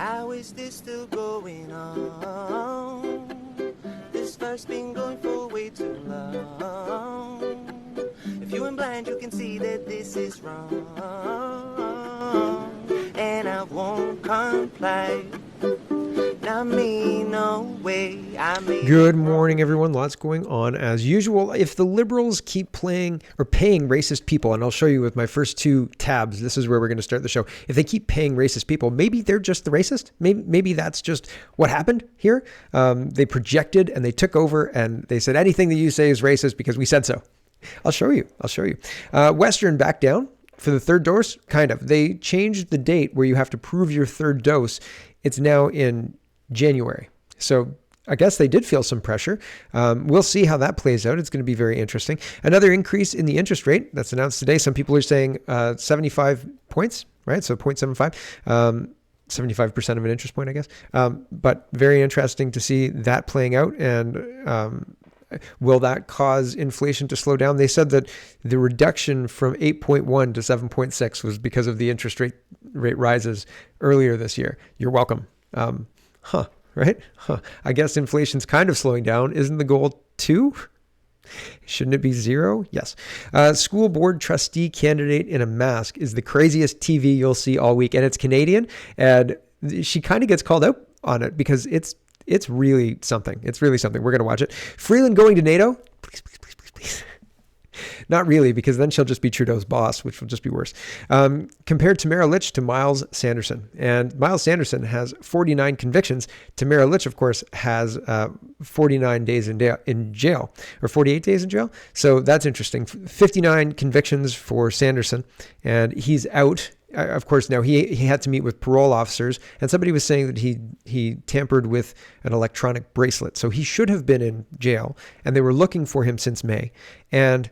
How is this still going on? This verse been going for way too long. If you ain't blind, you can see that this is wrong. And I won't comply. Not me, no way. Good morning, everyone. Lots going on as usual. If the Liberals keep paying racist people, and I'll show you with my first two tabs, this is where we're going to start the show. If they keep paying racist people, maybe they're just the racist. Maybe that's just what happened here. They projected and they took over and they said anything that you say is racist because we said so. I'll show you. Western back down for the third dose. Kind of. They changed the date where you have to prove your third dose. It's now in January. So I guess they did feel some pressure. We'll see how that plays out. It's going to be very interesting. Another increase in the interest rate that's announced today. Some people are saying 75 points, right? So 0.75, 75% of an interest point, I guess. But very interesting to see that playing out. And will that cause inflation to slow down? They said that the reduction from 8.1 to 7.6 was because of the interest rate rises earlier this year. You're welcome. Right? I guess inflation's kind of slowing down. Isn't the goal 2? Shouldn't it be 0? Yes. School board trustee candidate in a mask is the craziest TV you'll see all week. And it's Canadian. And she kind of gets called out on it because it's really something. It's really something. We're going to watch it. Freeland going to NATO. Please. Not really, because then she'll just be Trudeau's boss, which will just be worse. Compared Tamara Lich to Myles Sanderson. And Myles Sanderson has 49 convictions. Tamara Lich, of course, has 49 days in jail, or 48 days in jail. So that's interesting. 59 convictions for Sanderson, and he's out. Of course, now he had to meet with parole officers, and somebody was saying that he tampered with an electronic bracelet. So he should have been in jail, and they were looking for him since May. And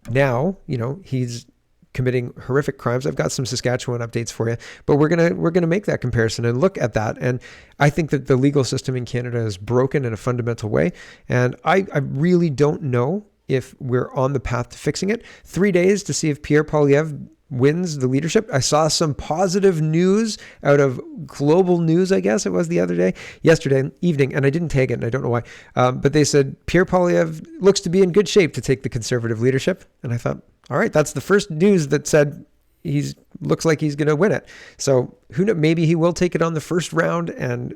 now, he's committing horrific crimes. I've got some Saskatchewan updates for you, but we're gonna make that comparison and look at that. And I think that the legal system in Canada is broken in a fundamental way, and I really don't know if we're on the path to fixing it. 3 days to see if Pierre Poilievre wins the leadership. I saw some positive news out of Global News, I guess it was yesterday evening, and I didn't tag it, and I don't know why. But they said Pierre Poilievre looks to be in good shape to take the Conservative leadership. And I thought, all right, that's the first news that said looks like he's going to win it. So who knows? Maybe he will take it on the first round, and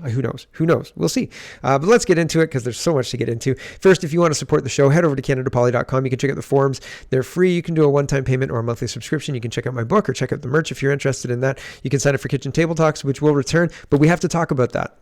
who knows? We'll see. But let's get into it because there's so much to get into. First, if you want to support the show, head over to CanadaPoly.com. You can check out the forums. They're free. You can do a one-time payment or a monthly subscription. You can check out my book or check out the merch if you're interested in that. You can sign up for Kitchen Table Talks, which will return, but we have to talk about that.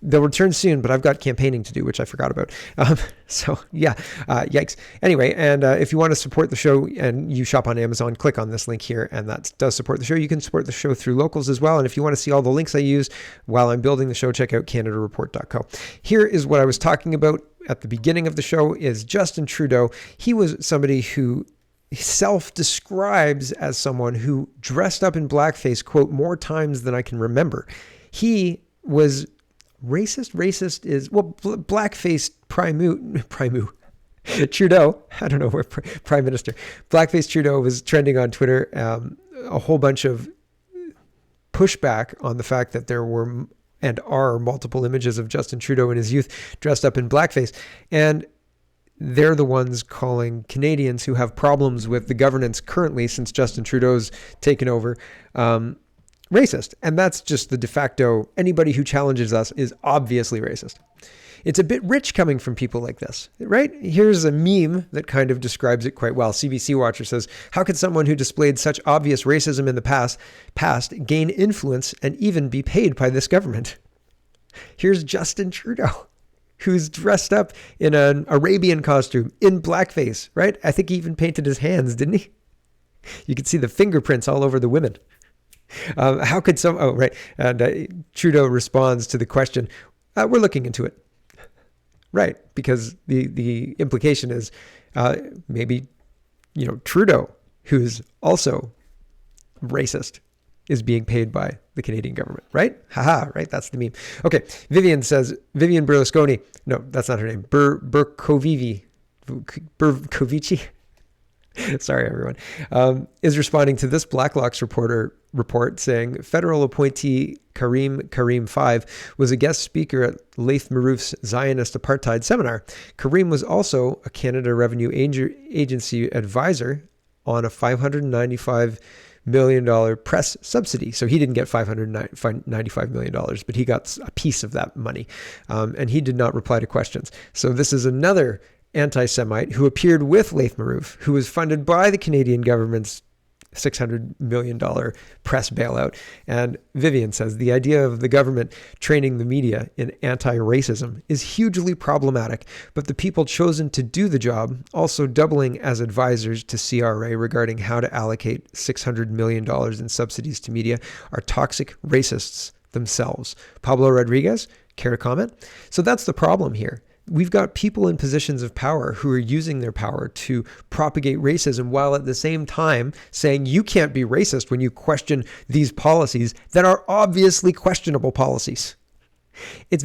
They'll return soon, but I've got campaigning to do, which I forgot about. Yikes. Anyway, and if you want to support the show and you shop on Amazon, click on this link here, and that does support the show. You can support the show through locals as well. And if you want to see all the links I use while I'm building the show, check out CanadaReport.co. Here is what I was talking about at the beginning of the show is Justin Trudeau. He was somebody who self-describes as someone who dressed up in blackface, quote, more times than I can remember. He was racist. Racist is, well, blackface primu. Trudeau, I don't know where Prime Minister. Blackface Trudeau was trending on Twitter. A whole bunch of pushback on the fact that there were and are multiple images of Justin Trudeau in his youth dressed up in blackface. And they're the ones calling Canadians who have problems with the governance currently since Justin Trudeau's taken over racist. And that's just the de facto, anybody who challenges us is obviously racist. It's a bit rich coming from people like this, right? Here's a meme that kind of describes it quite well. CBC Watcher says, how could someone who displayed such obvious racism in the past gain influence and even be paid by this government? Here's Justin Trudeau, who's dressed up in an Arabian costume in blackface, right? I think he even painted his hands, didn't he? You could see the fingerprints all over the women. How could And Trudeau responds to the question, we're looking into it. Right, because the implication is maybe, Trudeau, who's also racist, is being paid by the Canadian government, right? Haha, right? That's the meme. Okay, Vivian Berlusconi. No, that's not her name. Bercovici. Sorry, everyone, is responding to this Blacklock's report saying federal appointee Karim 5 was a guest speaker at Laith Marouf's Zionist Apartheid seminar. Karim was also a Canada Revenue Agency advisor on a $595 million press subsidy. So he didn't get $595 million, but he got a piece of that money. And he did not reply to questions. So this is another anti-Semite who appeared with Laith Marouf, who was funded by the Canadian government's $600 million press bailout. And Vivian says the idea of the government training the media in anti-racism is hugely problematic, but the people chosen to do the job, also doubling as advisors to CRA regarding how to allocate $600 million in subsidies to media, are toxic racists themselves. Pablo Rodriguez, care to comment? So that's the problem here. We've got people in positions of power who are using their power to propagate racism while at the same time saying you can't be racist when you question these policies that are obviously questionable policies. It's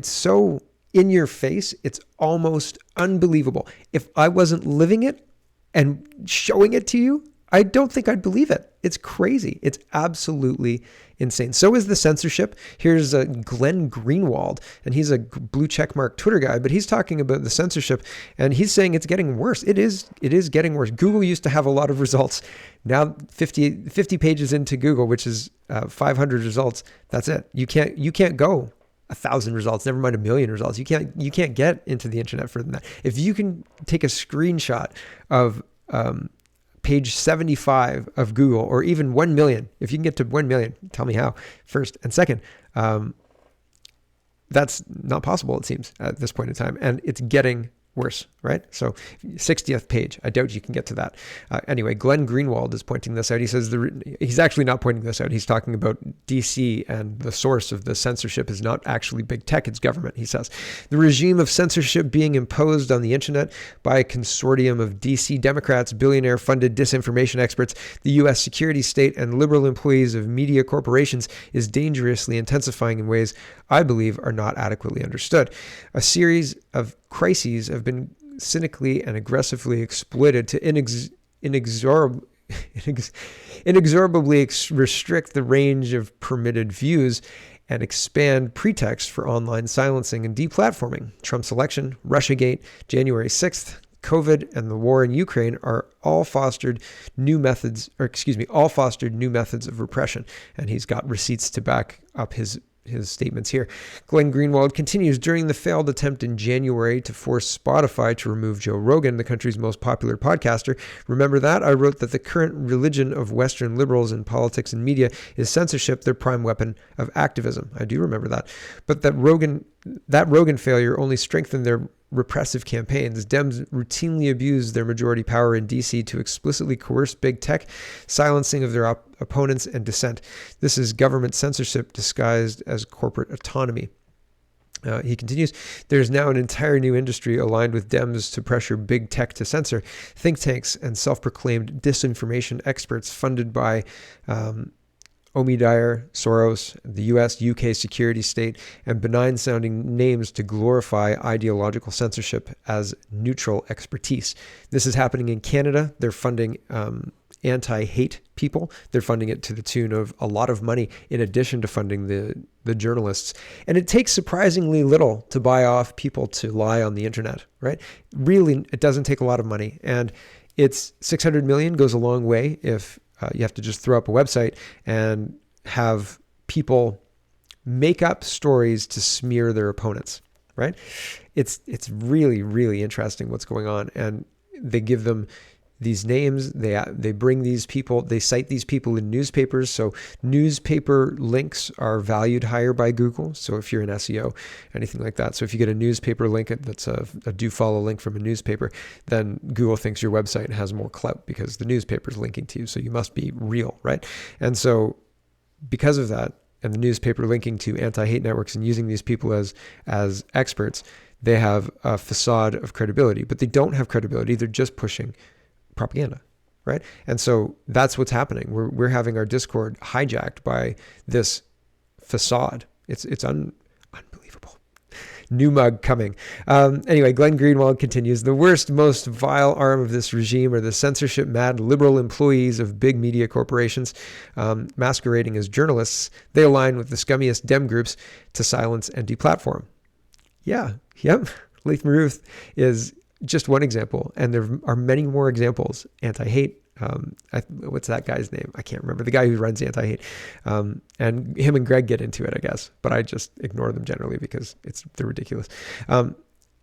so in your face. It's almost unbelievable. If I wasn't living it and showing it to you, I don't think I'd believe it. It's crazy. It's absolutely insane. So is the censorship. Here's Glenn Greenwald, and he's a blue checkmark Twitter guy, but he's talking about the censorship, and he's saying it's getting worse. It is getting worse. Google used to have a lot of results. Now 50 pages into Google, which is 500 results, that's it. You can't go 1,000 results, never mind 1,000,000 results. You can't get into the internet further than that. If you can take a screenshot of page 75 of Google, or even 1 million. If you can get to 1 million, tell me how, first. And second, that's not possible, it seems, at this point in time. And it's getting worse, right? So 60th page, I doubt you can get to that. Anyway, Glenn Greenwald is pointing this out. He says he's actually not pointing this out. He's talking about DC, and the source of the censorship is not actually big tech, it's government, he says. The regime of censorship being imposed on the internet by a consortium of DC Democrats, billionaire-funded disinformation experts, the U.S. security state, and liberal employees of media corporations is dangerously intensifying in ways I believe are not adequately understood. A series of crises have been cynically and aggressively exploited to inexorably restrict the range of permitted views and expand pretext for online silencing and deplatforming. Trump's election, Russiagate, January 6th, COVID, and the war in Ukraine all fostered new methods of repression. And he's got receipts to back up his statements here. Glenn Greenwald continues, during the failed attempt in January to force Spotify to remove Joe Rogan, the country's most popular podcaster. Remember that? I wrote that the current religion of Western liberals in politics and media is censorship, their prime weapon of activism. I do remember that. But that Rogan failure only strengthened their repressive campaigns. Dems routinely abuse their majority power in DC to explicitly coerce big tech, silencing of their opponents and dissent. This is government censorship disguised as corporate autonomy. He continues, there's now an entire new industry aligned with Dems to pressure big tech to censor. Think tanks and self-proclaimed disinformation experts funded by Omi Dyer, Soros, the US, UK security state, and benign-sounding names to glorify ideological censorship as neutral expertise. This is happening in Canada. They're funding anti-hate people. They're funding it to the tune of a lot of money in addition to funding the journalists. And it takes surprisingly little to buy off people to lie on the internet, right? Really, it doesn't take a lot of money. And it's $600 million goes a long way if you have to just throw up a website and have people make up stories to smear their opponents, right? It's really, really interesting what's going on. And they give them these names. They bring these people, they cite these people in newspapers. So newspaper links are valued higher by Google. So if you're in SEO, anything like that. So if you get a newspaper link that's a do follow link from a newspaper, then Google thinks your website has more clout because the newspaper is linking to you. So you must be real, right? And so because of that, and the newspaper linking to anti-hate networks and using these people as experts, they have a facade of credibility, but they don't have credibility. They're just pushing propaganda, right? And so that's what's happening. We're having our Discord hijacked by this facade. It's unbelievable. New mug coming. Anyway, Glenn Greenwald continues, the worst, most vile arm of this regime are the censorship-mad liberal employees of big media corporations, masquerading as journalists. They align with the scummiest Dem groups to silence and deplatform. Yeah, yep. Leith Maruth is just one example, and there are many more examples. Anti-hate, what's that guy's name? I can't remember. The guy who runs Anti-hate. And him and Greg get into it, I guess. But I just ignore them generally because they're ridiculous. And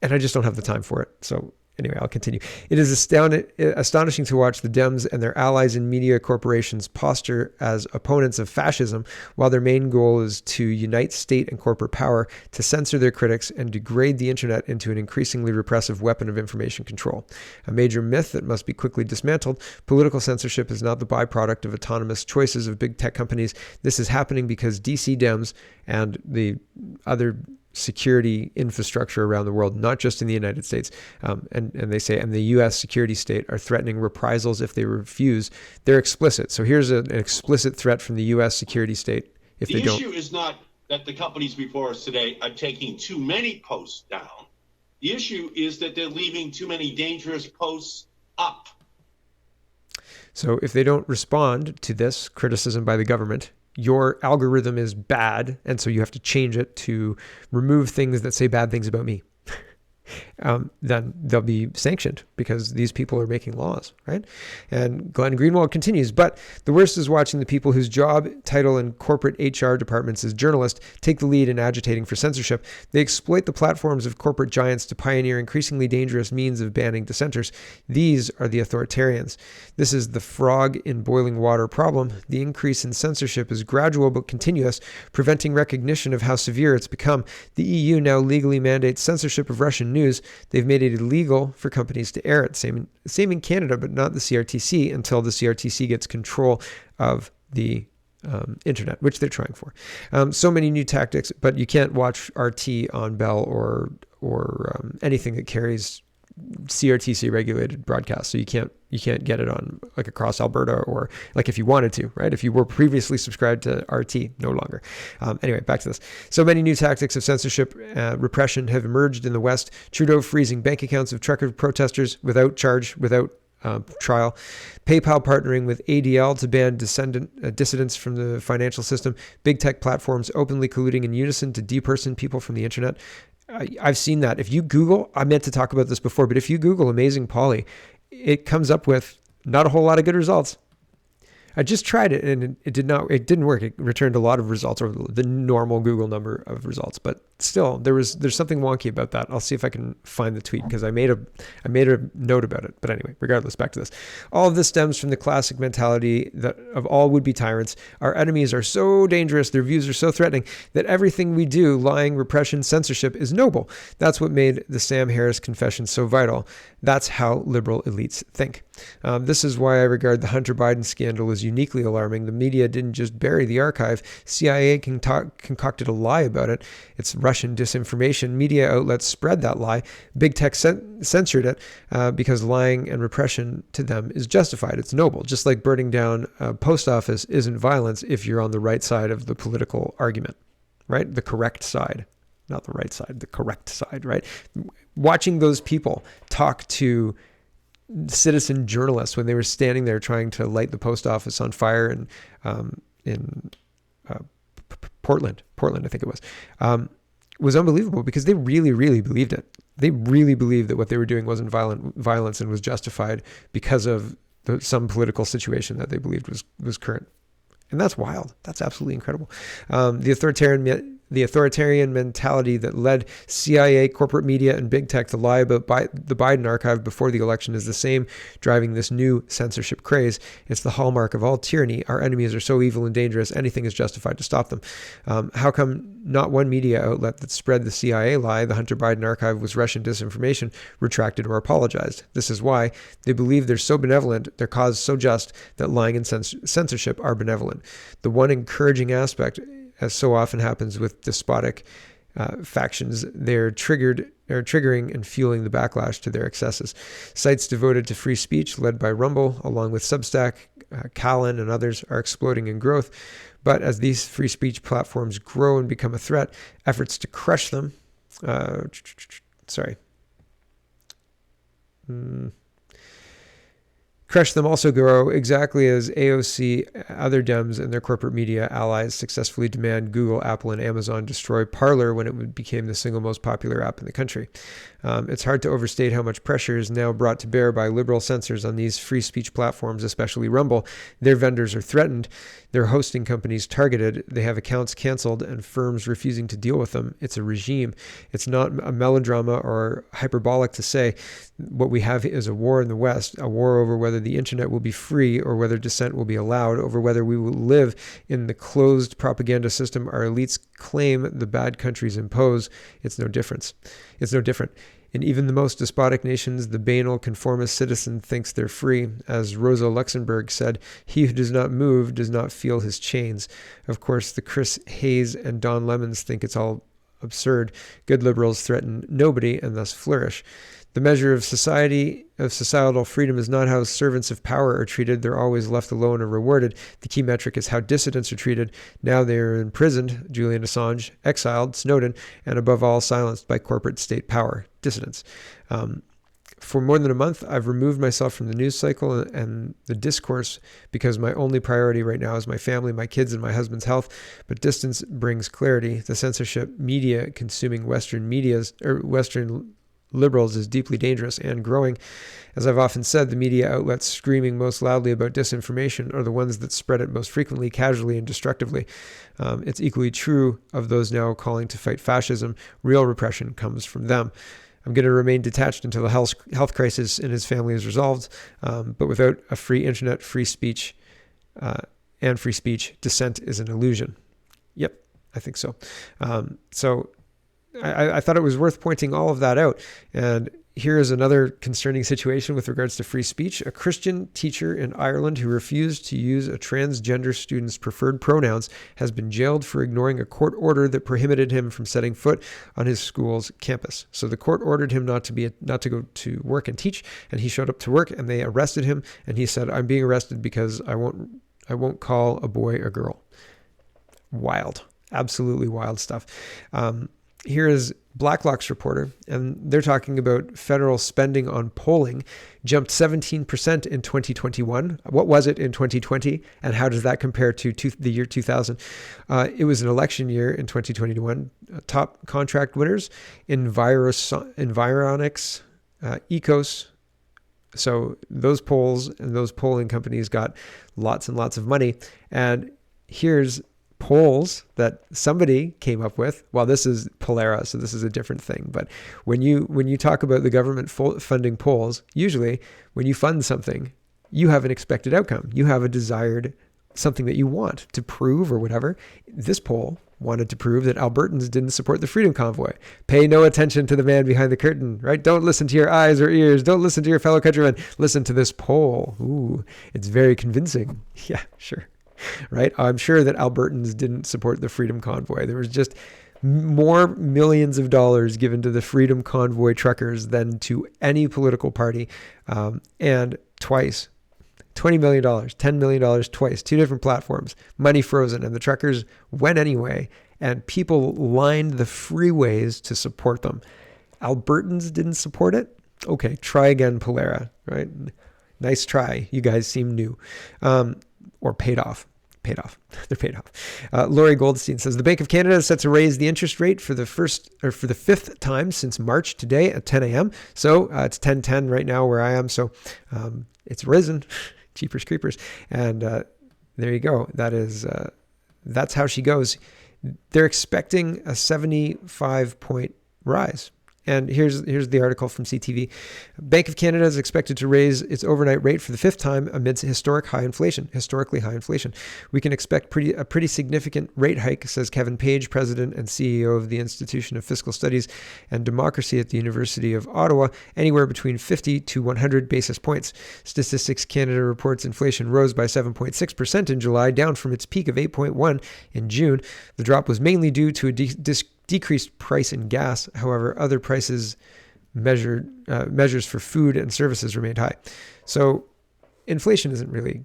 I just don't have the time for it. So anyway, I'll continue. It is astonishing to watch the Dems and their allies in media corporations posture as opponents of fascism, while their main goal is to unite state and corporate power to censor their critics and degrade the internet into an increasingly repressive weapon of information control. A major myth that must be quickly dismantled, political censorship is not the byproduct of autonomous choices of big tech companies. This is happening because DC Dems and the other security infrastructure around the world, not just in the United States. And they say, and the U.S. security state are threatening reprisals if they refuse. They're explicit. So here's an explicit threat from the U.S. security state if they don't. The issue is not that the companies before us today are taking too many posts down. The issue is that they're leaving too many dangerous posts up. So if they don't respond to this criticism by the government, your algorithm is bad, and so you have to change it to remove things that say bad things about me. Then they'll be sanctioned because these people are making laws, right? And Glenn Greenwald continues, but the worst is watching the people whose job title in corporate HR departments is journalist take the lead in agitating for censorship. They exploit the platforms of corporate giants to pioneer increasingly dangerous means of banning dissenters. These are the authoritarians. This is the frog in boiling water problem. The increase in censorship is gradual but continuous, preventing recognition of how severe it's become. The EU now legally mandates censorship of Russian news. They've made it illegal for companies to air it. Same in Canada, but not the CRTC until the CRTC gets control of the internet, which they're trying for. So many new tactics, but you can't watch RT on Bell or anything that carries CRTC regulated broadcast. So you can't get it on like across Alberta, or like if you wanted to, right? If you were previously subscribed to RT, no longer. Anyway, back to this. So many new tactics of censorship, repression have emerged in the West. Trudeau freezing bank accounts of trucker protesters without charge, without trial. PayPal partnering with ADL to ban dissidents from the financial system. Big tech platforms openly colluding in unison to deperson people from the internet. I've seen that. If you Google, I meant to talk about this before, but if you Google Amazing Polly, it comes up with not a whole lot of good results. I just tried it and it didn't work. It returned a lot of results, or the normal Google number of results, but still there's something wonky about that. I'll see if I can find the tweet because I made a note about it. But anyway, regardless, back to this. All of this stems from the classic mentality that of all would-be tyrants. Our enemies are so dangerous, their views are so threatening that everything we do, lying, repression, censorship, is noble. That's what made the Sam Harris confession so vital. That's how liberal elites think. This is why I regard the Hunter Biden scandal as uniquely alarming. The media didn't just bury the archive. CIA concocted a lie about it. It's Russian disinformation. Media outlets spread that lie. Big tech censored it because lying and repression to them is justified. It's noble. Just like burning down a post office isn't violence if you're on the right side of the political argument, right? The correct side. Not the right side, the correct side, right? Watching those people talk to citizen journalists when they were standing there trying to light the post office on fire in Portland, I think it was unbelievable because they really, really believed it. They really believed that what they were doing wasn't violence and was justified because of some political situation that they believed was current. And that's wild. That's absolutely incredible. The authoritarian mentality that led CIA, corporate media, and big tech to lie about the Biden archive before the election is the same driving this new censorship craze. It's the hallmark of all tyranny. Our enemies are so evil and dangerous, anything is justified to stop them. How come not one media outlet that spread the CIA lie, the Hunter Biden archive was Russian disinformation, retracted or apologized? This is why they believe they're so benevolent, their cause so just, that lying and censorship are benevolent. The one encouraging aspect, as so often happens with despotic factions, they're triggering and fueling the backlash to their excesses. Sites devoted to free speech, led by Rumble, along with Substack, Calvin, and others, are exploding in growth. But as these free speech platforms grow and become a threat, efforts to crush them Sorry. Crush them also grow exactly as AOC, other Dems, and their corporate media allies successfully demand Google, Apple, and Amazon destroy Parler when it became the single most popular app in the country. It's hard to overstate how much pressure is now brought to bear by liberal censors on these free speech platforms, especially Rumble. Their vendors are threatened, their hosting companies targeted, they have accounts canceled, and firms refusing to deal with them. It's a regime. It's not a melodrama or hyperbolic to say what we have is a war in the West, a war over whether the internet will be free or whether dissent will be allowed, over whether we will live in the closed propaganda system our elites claim the bad countries impose. It's no different. In even the most despotic nations, the banal conformist citizen thinks they're free. As Rosa Luxemburg said, he who does not move does not feel his chains. Of course, the Chris Hayes and Don Lemons think it's all absurd. Good liberals threaten nobody and thus flourish. The measure of societal freedom is not how servants of power are treated. They're always left alone or rewarded. The key metric is how dissidents are treated. Now they are imprisoned, Julian Assange, exiled, Snowden, and above all, silenced by corporate state power. Dissidents. For more than a month, I've removed myself from the news cycle and the discourse because my only priority right now is my family, my kids, and my husband's health. But distance brings clarity. The censorship media consuming Western liberals is deeply dangerous and growing. As I've often said, the media outlets screaming most loudly about disinformation are the ones that spread it most frequently, casually, and destructively. It's equally true of those now calling to fight fascism. Real repression comes from them. I'm going to remain detached until the health crisis in his family is resolved. But without a free internet, free speech, dissent is an illusion. Yep, I think so. I thought it was worth pointing all of that out. And here is another concerning situation with regards to free speech. A Christian teacher in Ireland who refused to use a transgender student's preferred pronouns has been jailed for ignoring a court order that prohibited him from setting foot on his school's campus. So the court ordered him not to go to work and teach, and he showed up to work and they arrested him, and he said, "I'm being arrested because I won't call a boy a girl." Wild. Absolutely wild stuff. Here is Blacklock's reporter, and they're talking about federal spending on polling jumped 17% in 2021. What was it in 2020, and how does that compare to the year 2000? It was an election year in 2021. Top contract winners, Environics, Ecos. So those polls and those polling companies got lots and lots of money. And here's polls that somebody came up with. Well, this is Polera, so this is a different thing. But when you talk about the government funding polls, usually when you fund something, you have an expected outcome. You have a desired something that you want to prove or whatever. This poll wanted to prove that Albertans didn't support the Freedom Convoy. Pay no attention to the man behind the curtain, right? Don't listen to your eyes or ears. Don't listen to your fellow countrymen. Listen to this poll. Ooh, it's very convincing. Yeah, sure. Right? I'm sure that Albertans didn't support the Freedom Convoy. There was just more millions of dollars given to the Freedom Convoy truckers than to any political party. And twice, $20 million, $10 million twice, two different platforms, money frozen. And the truckers went anyway. And people lined the freeways to support them. Albertans didn't support it? Okay, try again, Polera, right? Nice try. You guys seem new. Or paid off. They're paid off. Laurie Goldstein says the Bank of Canada is set to raise the interest rate for the fifth time since March today at 10 a.m. So it's 10:10 right now where I am. So it's risen. Jeepers creepers. And there you go. That's how she goes. They're expecting a 75-point rise. And here's the article from CTV. Bank of Canada is expected to raise its overnight rate for the fifth time amidst historically high inflation. We can expect a pretty significant rate hike, says Kevin Page, president and CEO of the Institution of Fiscal Studies and Democracy at the University of Ottawa, anywhere between 50 to 100 basis points. Statistics Canada reports inflation rose by 7.6% in July, down from its peak of 8.1% in June. The drop was mainly due to a decreased price in gas. However, other prices measures for food and services remained high. So inflation isn't really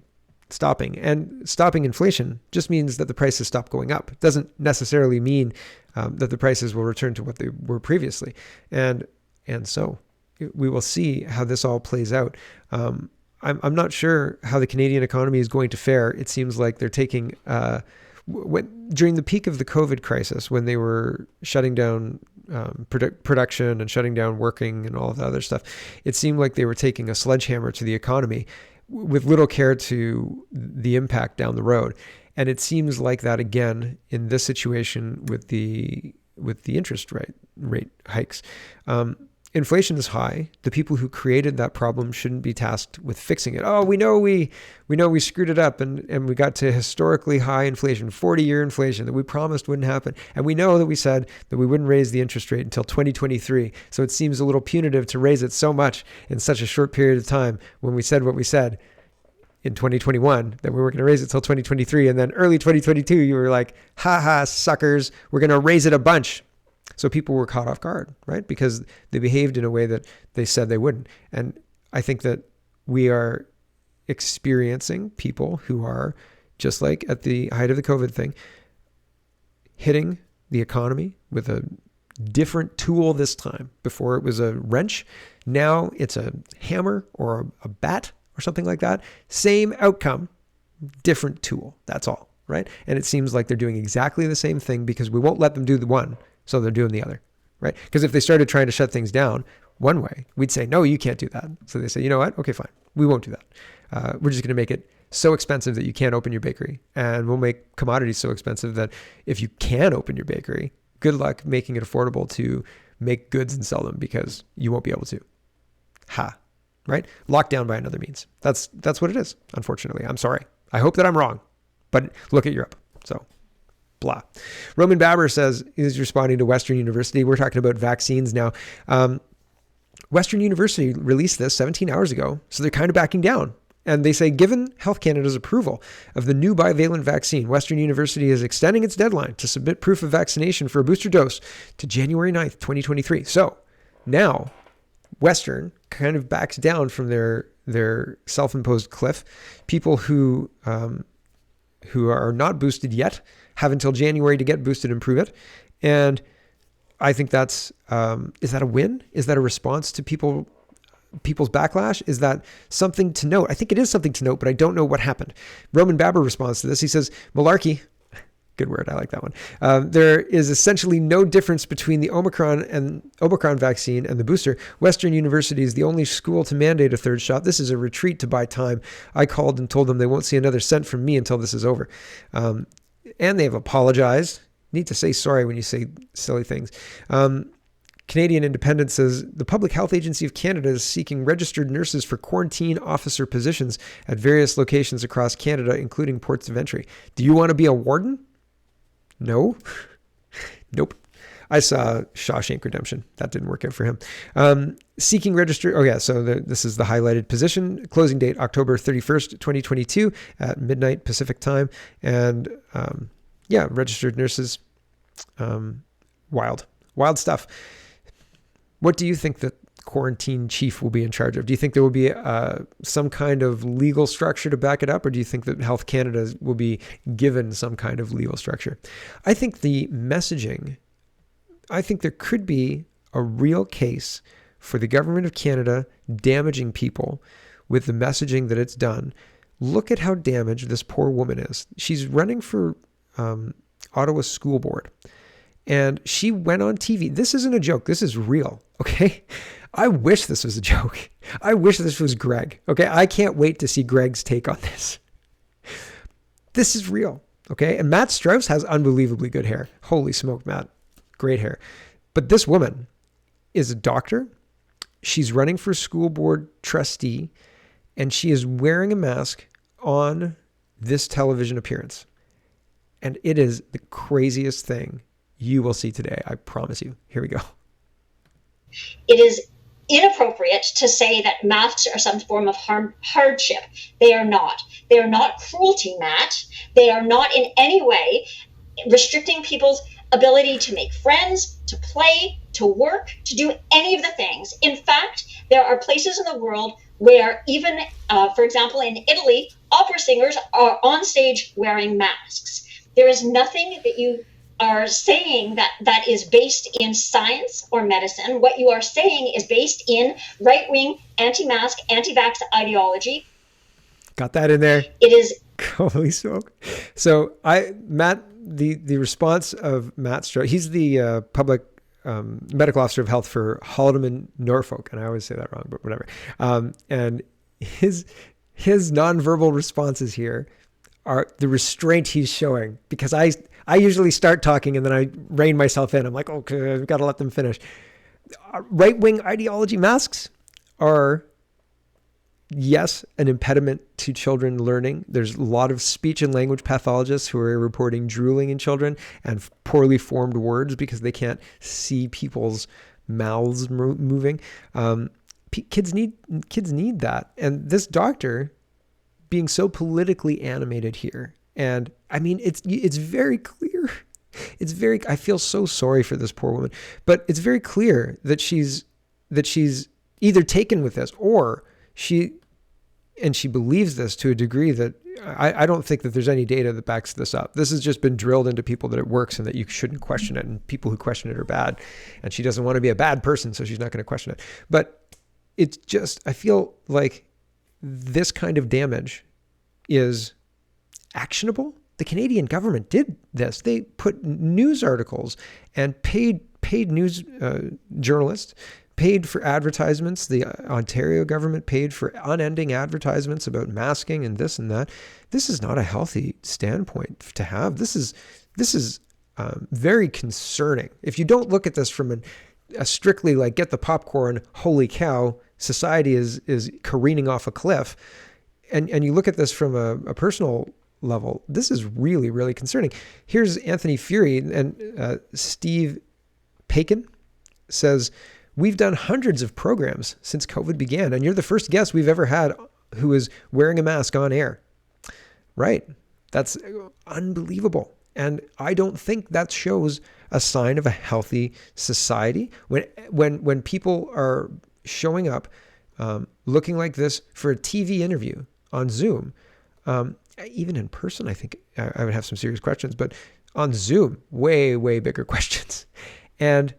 stopping. And stopping inflation just means that the prices stop going up. It doesn't necessarily mean that the prices will return to what they were previously. And so we will see how this all plays out. I'm not sure how the Canadian economy is going to fare. It seems like they're taking, during the peak of the COVID crisis, when they were shutting down production and shutting down working and all of that other stuff, it seemed like they were taking a sledgehammer to the economy with little care to the impact down the road. And it seems like that again in this situation with the interest rate hikes. Inflation is high. The people who created that problem shouldn't be tasked with fixing it. Oh, we know we screwed it up and we got to historically high inflation, 40-year inflation that we promised wouldn't happen. And we know that we said that we wouldn't raise the interest rate until 2023. So it seems a little punitive to raise it so much in such a short period of time when we said what we said in 2021 that we were going to raise it till 2023. And then early 2022, you were like, ha ha, suckers, we're going to raise it a bunch. So people were caught off guard, right? Because they behaved in a way that they said they wouldn't. And I think that we are experiencing people who are, just like at the height of the COVID thing, hitting the economy with a different tool this time. Before it was a wrench. Now it's a hammer or a bat or something like that. Same outcome, different tool. That's all, right? And it seems like they're doing exactly the same thing because we won't let them do the one. So they're doing the other, right? Because if they started trying to shut things down one way, we'd say, no, you can't do that. So they say, you know what? Okay, fine. We won't do that. We're just going to make it so expensive that you can't open your bakery. And we'll make commodities so expensive that if you can open your bakery, good luck making it affordable to make goods and sell them because you won't be able to. Right? Locked down by another means. That's what it is, unfortunately. I'm sorry. I hope that I'm wrong. But look at Europe. So blah. Roman Baber says he's responding to Western University. We're talking about vaccines now. Western University released this 17 hours ago, so they're kind of backing down. And they say, given Health Canada's approval of the new bivalent vaccine, Western University is extending its deadline to submit proof of vaccination for a booster dose to January 9th, 2023. So now Western kind of backs down from their self-imposed cliff. People who are not boosted yet have until January to get boosted and prove it. And I think that's, is that a win? Is that a response to people's backlash? Is that something to note? I think it is something to note, but I don't know what happened. Roman Baber responds to this. He says, malarkey. Good word. I like that one. There is essentially no difference between the Omicron vaccine and the booster. Western University is the only school to mandate a third shot. This is a retreat to buy time. I called and told them they won't see another cent from me until this is over. And they've apologized. Need to say sorry when you say silly things. Canadian Independent says the Public Health Agency of Canada is seeking registered nurses for quarantine officer positions at various locations across Canada, including ports of entry. Do you want to be a warden? No. Nope. I saw Shawshank Redemption. That didn't work out for him. Seeking registered. Oh, yeah. So this is the highlighted position. Closing date, October 31st, 2022 at midnight Pacific time. And registered nurses. Wild stuff. What do you think the quarantine chief will be in charge of? Do you think there will be some kind of legal structure to back it up? Or do you think that Health Canada will be given some kind of legal structure? I think the messaging, I think there could be a real case for the government of Canada damaging people with the messaging that it's done. Look at how damaged this poor woman is. She's running for Ottawa School Board. And she went on TV. This isn't a joke. This is real. Okay. I wish this was a joke. I wish this was Greg. Okay. I can't wait to see Greg's take on this. This is real. Okay. And Matt Strauss has unbelievably good hair. Holy smoke, Matt. Great hair. But this woman is a doctor. She's running for school board trustee. And she is wearing a mask on this television appearance. And it is the craziest thing you will see today. I promise you. Here we go. It is inappropriate to say that masks are some form of hardship. They are not. They are not cruelty, Matt. They are not in any way restricting people's ability to make friends, to play, to work, to do any of the things. In fact, there are places in the world where even, for example, in Italy, opera singers are on stage wearing masks. There is nothing that you are saying that is based in science or medicine. What you are saying is based in right-wing, anti-mask, anti-vax ideology. Got that in there. It is... Holy smoke. So Matt, the response of Matt Stroh, he's the public medical officer of health for Haldeman, Norfolk. And I always say that wrong, but whatever. And his nonverbal responses here are the restraint he's showing, because I usually start talking and then I rein myself in. I'm like, okay, I've got to let them finish. Right-wing ideology masks are, yes, an impediment to children learning. There's a lot of speech and language pathologists who are reporting drooling in children and poorly formed words because they can't see people's mouths moving. Kids need that. And this doctor being so politically animated here. And I mean, it's very clear. I feel so sorry for this poor woman, but it's very clear that she's either taken with this, or she believes this to a degree that I don't think that there's any data that backs this up. This has just been drilled into people that it works and that you shouldn't question it, and people who question it are bad. And she doesn't want to be a bad person, so she's not going to question it. But it's just, I feel like this kind of damage is actionable. The Canadian government did this. They put news articles and paid news journalists, paid for advertisements. The Ontario government paid for unending advertisements about masking and this and that. This is not a healthy standpoint to have. This is very concerning. If you don't look at this from a strictly like get the popcorn, holy cow, society is careening off a cliff, and you look at this from a personal level, this is really, really concerning. Here's Anthony Fury and Steve Paikin says, "We've done hundreds of programs since COVID began, and you're the first guest we've ever had who is wearing a mask on air." Right. That's unbelievable. And I don't think that shows a sign of a healthy society. When people are showing up looking like this for a TV interview on Zoom, even in person, I think I would have some serious questions, but on Zoom, way, way bigger questions. And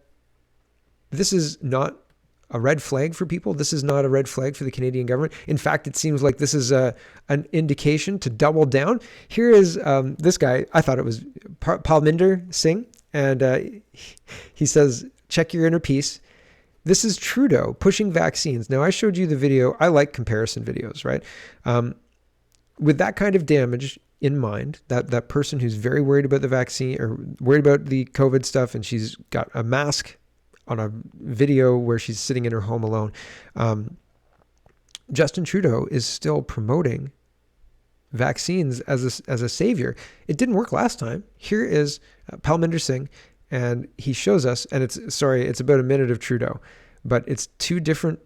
this is not a red flag for people. This is not a red flag for the Canadian government. In fact, it seems like this is an indication to double down. Here is this guy. I thought it was Palminder Singh. And he says, check your inner peace. This is Trudeau pushing vaccines. Now, I showed you the video. I like comparison videos, right? With that kind of damage in mind, that person who's very worried about the vaccine or worried about the COVID stuff, and she's got a mask on a video where she's sitting in her home alone. Justin Trudeau is still promoting vaccines as a savior. It didn't work last time. Here is Palminder Singh, and he shows us, and it's about a minute of Trudeau, but it's two different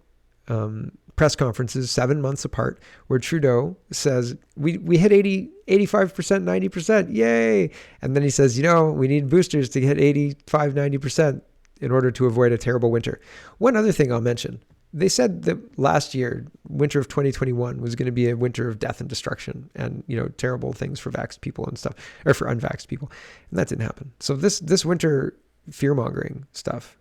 press conferences 7 months apart where Trudeau says, we hit 80, 85%, 90%, yay. And then he says, we need boosters to hit 85, 90% in order to avoid a terrible winter. One other thing I'll mention, they said that last year, winter of 2021 was going to be a winter of death and destruction and, terrible things for vaxxed people and stuff, or for unvaxxed people. And that didn't happen. So this winter fear-mongering stuff,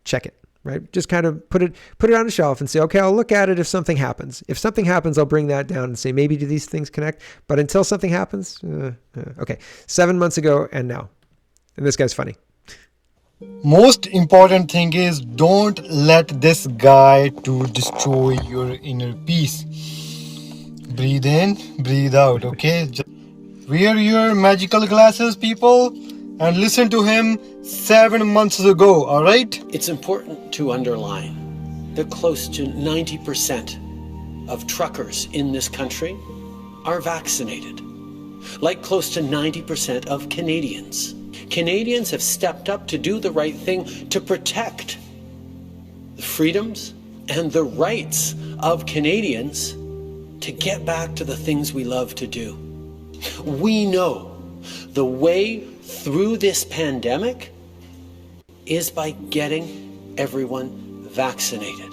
check it, right? Just kind of put it on a shelf and say, okay, I'll look at it if something happens. If something happens, I'll bring that down and say, maybe do these things connect? But until something happens, okay. 7 months ago and now. And this guy's funny. Most important thing is don't let this guy to destroy your inner peace. Breathe in, breathe out, okay? Just wear your magical glasses, people, and listen to him 7 months ago, all right? It's important to underline that close to 90% of truckers in this country are vaccinated, like close to 90% of Canadians. Canadians have stepped up to do the right thing to protect the freedoms and the rights of Canadians to get back to the things we love to do. We know the way through this pandemic is by getting everyone vaccinated.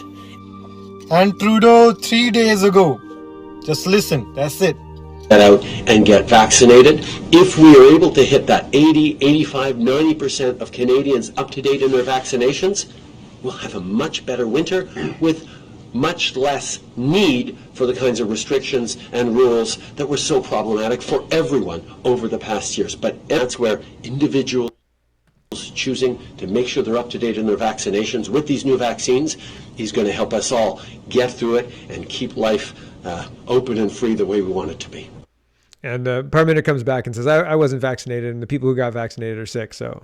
And Trudeau 3 days ago. Just listen, that's it. Get out and get vaccinated. If we are able to hit that 80, 85, 90% of Canadians up to date in their vaccinations, we'll have a much better winter with much less need for the kinds of restrictions and rules that were so problematic for everyone over the past years. But that's where individuals choosing to make sure they're up to date in their vaccinations with these new vaccines is going to help us all get through it and keep life open and free the way we want it to be. And Parmenter comes back and says, I wasn't vaccinated, and the people who got vaccinated are sick, so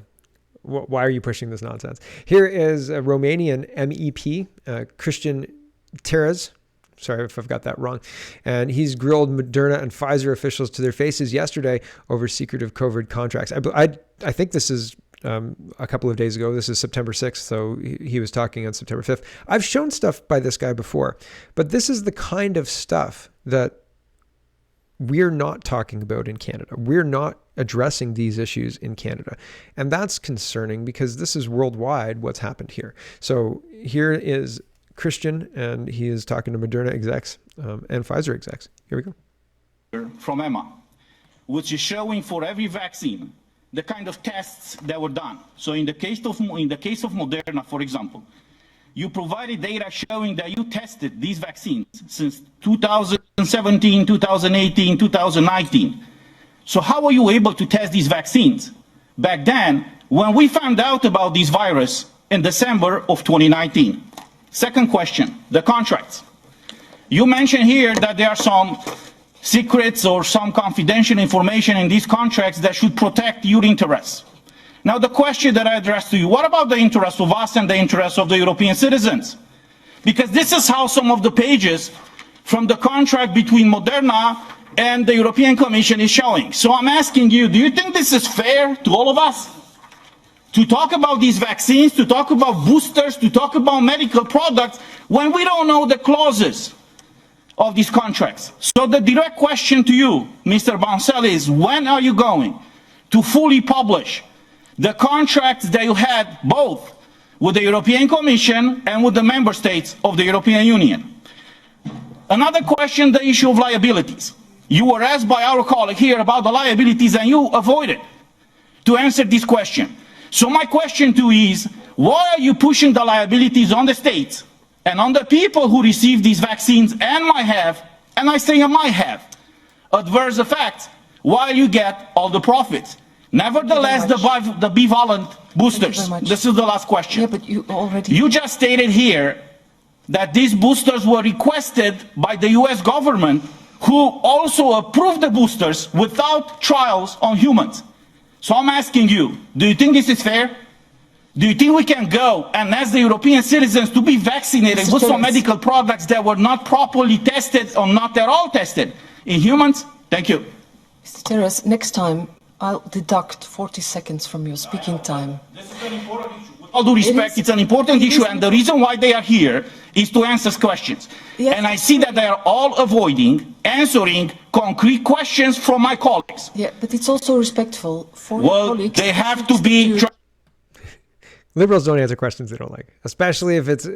why are you pushing this nonsense? Here is a Romanian MEP, Christian Terez. Sorry if I've got that wrong. And he's grilled Moderna and Pfizer officials to their faces yesterday over secretive COVID contracts. I think this is a couple of days ago. This is September 6th, so he was talking on September 5th. I've shown stuff by this guy before, but this is the kind of stuff that we're not talking about in Canada. We're not addressing these issues in Canada. And that's concerning because this is worldwide what's happened here. So here is Christian, and he is talking to Moderna execs and Pfizer execs. Here we go. From EMA, which is showing for every vaccine the kind of tests that were done. So in the case of Moderna, for example, you provided data showing that you tested these vaccines since 2017, 2018, 2019. So how were you able to test these vaccines back then when we found out about this virus in December of 2019? Second question, the contracts. You mentioned here that there are some secrets or some confidential information in these contracts that should protect your interests. Now the question that I address to you, what about the interests of us and the interests of the European citizens? Because this is how some of the pages from the contract between Moderna and the European Commission is showing. So I'm asking you, do you think this is fair to all of us? To talk about these vaccines, to talk about boosters, to talk about medical products, when we don't know the clauses of these contracts. So the direct question to you, Mr. Bonsell, is when are you going to fully publish the contracts that you had both with the European Commission and with the member states of the European Union? Another question, the issue of liabilities. You were asked by our colleague here about the liabilities and you avoided to answer this question. So my question to you is, why are you pushing the liabilities on the states and on the people who receive these vaccines and might have, and I say might have, adverse effects, while you get all the profits? Nevertheless, the bivalent boosters, this is the last question. Yeah, but you just stated here that these boosters were requested by the US government, who also approved the boosters without trials on humans. So I'm asking you, do you think this is fair? Do you think we can go and ask the European citizens to be vaccinated with some medical products that were not properly tested or not at all tested in humans? Thank you. Mr. Terez, next time I'll deduct 40 seconds from your speaking time. This is an important issue. With all due respect, it's an important issue, and the reason why they are here is to answer questions. Yes. And I see that they are all avoiding answering concrete questions from my colleagues. Yeah, but it's also respectful for your colleagues. They have to be... Liberals don't answer questions they don't like, especially if it's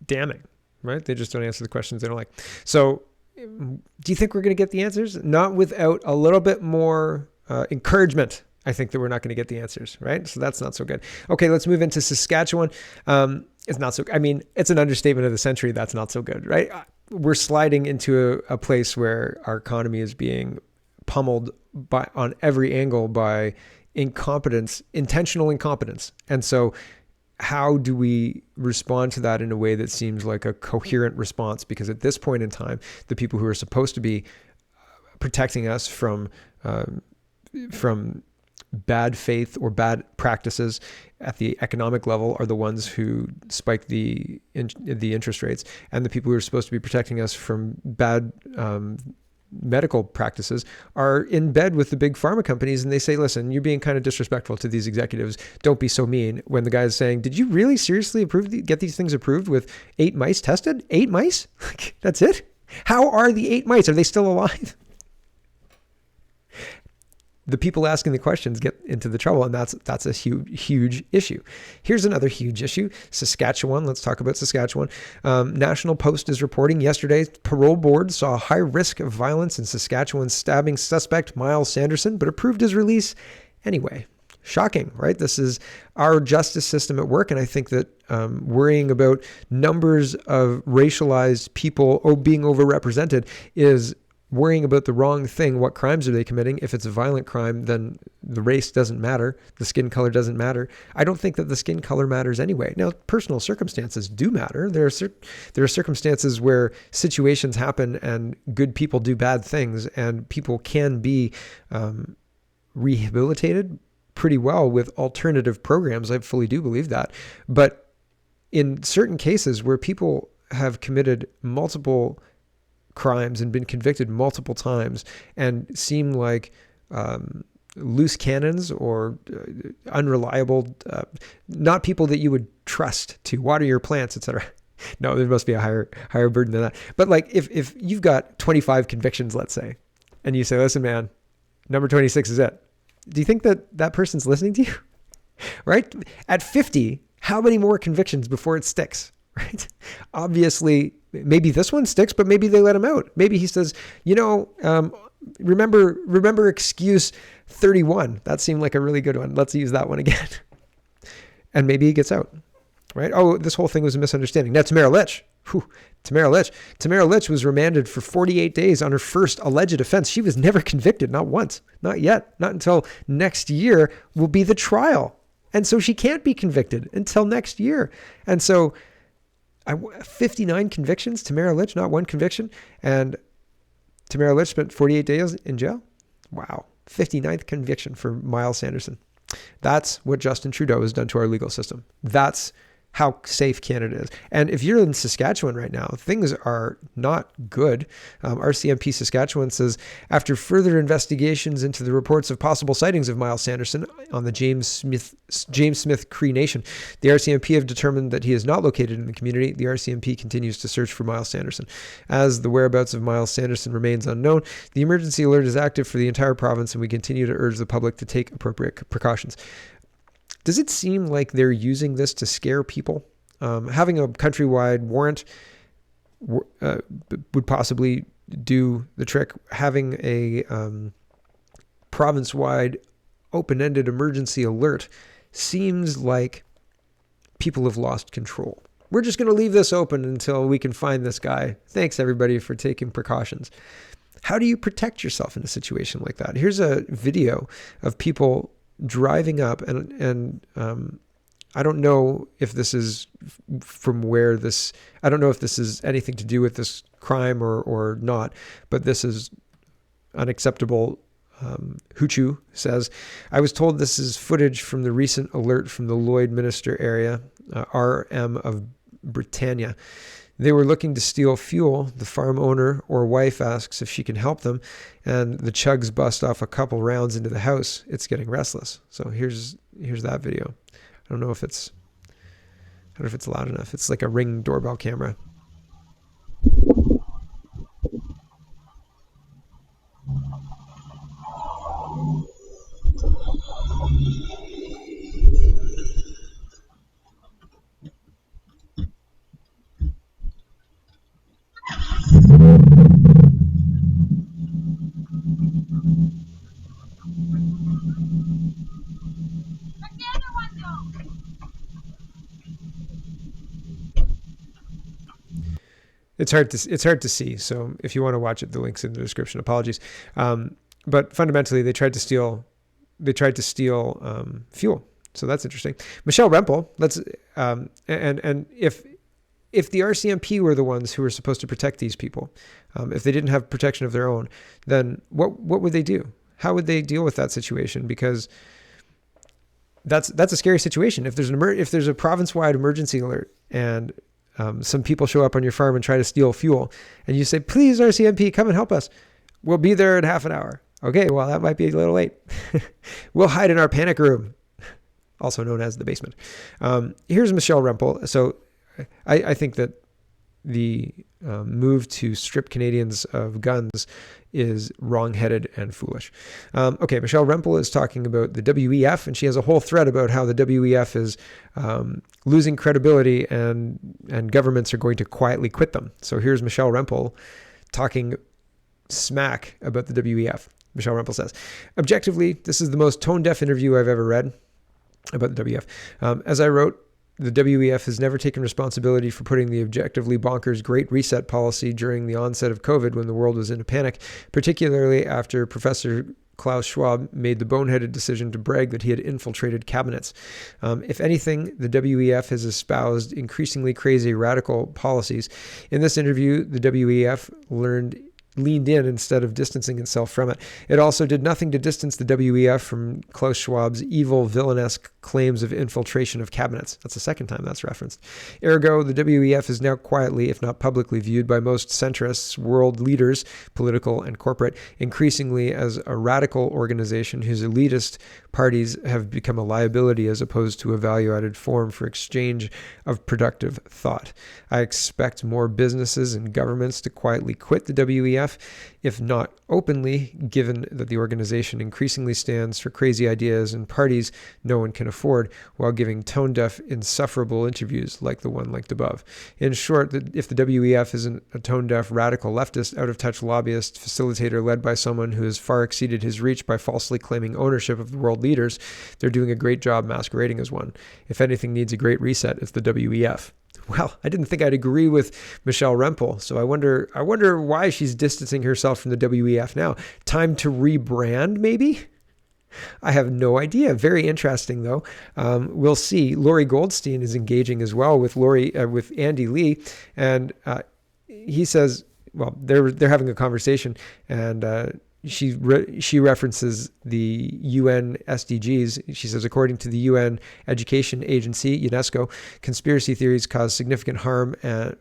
damning, right? They just don't answer the questions they don't like. So do you think we're going to get the answers? Not without a little bit more encouragement. I think that we're not going to get the answers, right? So that's not so good. Okay, let's move into Saskatchewan. It's not so, I mean, it's an understatement of the century. That's not so good, right? We're sliding into a place where our economy is being pummeled on every angle by incompetence, intentional incompetence. And so how do we respond to that in a way that seems like a coherent response? Because at this point in time, the people who are supposed to be protecting us from bad faith or bad practices at the economic level are the ones who spike the interest rates, and the people who are supposed to be protecting us from bad medical practices are in bed with the big pharma companies, and they say, listen, you're being kind of disrespectful to these executives. Don't be so mean. When the guy is saying, did you really seriously get these things approved with 8 mice tested? 8 mice? That's it? How are the 8 mice? Are they still alive? the people asking the questions get into the trouble, and that's a huge issue. Here's another huge issue. Saskatchewan. Let's talk about Saskatchewan. National Post is reporting yesterday parole board saw a high risk of violence in Saskatchewan's stabbing suspect Myles Sanderson, but approved his release anyway. Shocking, right? This is our justice system at work, and I think that worrying about numbers of racialized people being overrepresented is worrying about the wrong thing. What crimes are they committing? If it's a violent crime, then the race doesn't matter. The skin color doesn't matter. I don't think that the skin color matters anyway. Now, personal circumstances do matter. There are circumstances where situations happen and good people do bad things, and people can be rehabilitated pretty well with alternative programs. I fully do believe that. But in certain cases where people have committed multiple crimes and been convicted multiple times and seem like loose cannons or unreliable, not people that you would trust to water your plants, etc. No, there must be a higher burden than that. But like if you've got 25 convictions, let's say, and you say, listen, man, number 26 is it. Do you think that that person's listening to you? Right? At 50, how many more convictions before it sticks? Right? Obviously, maybe this one sticks, but maybe they let him out. Maybe he says, remember excuse 31. That seemed like a really good one. Let's use that one again. And maybe he gets out, right? Oh, this whole thing was a misunderstanding. Now, Tamara Lich. Tamara Lich was remanded for 48 days on her first alleged offense. She was never convicted, not once, not yet, not until next year will be the trial. And so she can't be convicted until next year. And so 59 convictions, Tamara Lich, not one conviction. And Tamara Lich spent 48 days in jail. Wow. 59th conviction for Myles Sanderson. That's what Justin Trudeau has done to our legal system. That's how safe Canada is. And if you're in Saskatchewan right now, things are not good. RCMP Saskatchewan says, after further investigations into the reports of possible sightings of Myles Sanderson on the James Smith Cree Nation, the RCMP have determined that he is not located in the community. The RCMP continues to search for Myles Sanderson. As the whereabouts of Myles Sanderson remains unknown, the emergency alert is active for the entire province, and we continue to urge the public to take appropriate precautions. Does it seem like they're using this to scare people? Having a countrywide warrant would possibly do the trick. Having a province-wide open-ended emergency alert seems like people have lost control. We're just going to leave this open until we can find this guy. Thanks, everybody, for taking precautions. How do you protect yourself in a situation like that? Here's a video of people driving up, and I don't know if this is I don't know if this is anything to do with this crime or not, but this is unacceptable. Huchu says, I was told this is footage from the recent alert from the Lloydminster area, RM of Britannia. They were looking to steal fuel. The farm owner or wife asks if she can help them, and the chugs bust off a couple rounds into the house. It's getting restless. So here's that video. I don't know if it's loud enough. It's like a Ring doorbell camera. It's hard to see. So if you want to watch it, the link's in the description. Apologies. But fundamentally, they tried to steal fuel. So that's interesting. Michelle Remple, and if the RCMP were the ones who were supposed to protect these people, if they didn't have protection of their own, then what would they do? How would they deal with that situation? Because that's a scary situation. If there's a province-wide emergency alert and some people show up on your farm and try to steal fuel, and you say, please, RCMP, come and help us. We'll be there in half an hour. Okay, well, that might be a little late. We'll hide in our panic room, also known as the basement. Here's Michelle Remple. So I think that the move to strip Canadians of guns is wrong-headed and foolish. Okay, Michelle Remple is talking about the WEF, and she has a whole thread about how the WEF is losing credibility and governments are going to quietly quit them. So here's Michelle Remple talking smack about the WEF. Michelle Remple says, objectively, this is the most tone-deaf interview I've ever read about the WEF. As I wrote, the WEF has never taken responsibility for putting the objectively bonkers Great Reset policy during the onset of COVID when the world was in a panic, particularly after Professor Klaus Schwab made the boneheaded decision to brag that he had infiltrated cabinets. If anything, the WEF has espoused increasingly crazy radical policies. In this interview, the WEF leaned in instead of distancing itself from it. It also did nothing to distance the WEF from Klaus Schwab's evil, villainous claims of infiltration of cabinets. That's the second time that's referenced. Ergo, the WEF is now quietly, if not publicly, viewed by most centrists, world leaders, political and corporate, increasingly as a radical organization whose elitist parties have become a liability as opposed to a value-added form for exchange of productive thought. I expect more businesses and governments to quietly quit the WEF, if not openly, given that the organization increasingly stands for crazy ideas and parties no one can afford, while giving tone-deaf, insufferable interviews like the one linked above. In short, if the WEF isn't a tone-deaf, radical leftist, out-of-touch lobbyist facilitator led by someone who has far exceeded his reach by falsely claiming ownership of the world leaders, they're doing a great job masquerading as one. If anything needs a great reset, it's the WEF. Well, I didn't think I'd agree with Michelle Remple, so I wonder why she's distancing herself from the WEF now. Time to rebrand, maybe? I have no idea. Very interesting, though. We'll see. Lori Goldstein is engaging as well with Andy Lee, and he says, well, they're having a conversation, and she references the UN SDGs. She says, according to the UN Education Agency, UNESCO, conspiracy theories cause significant harm and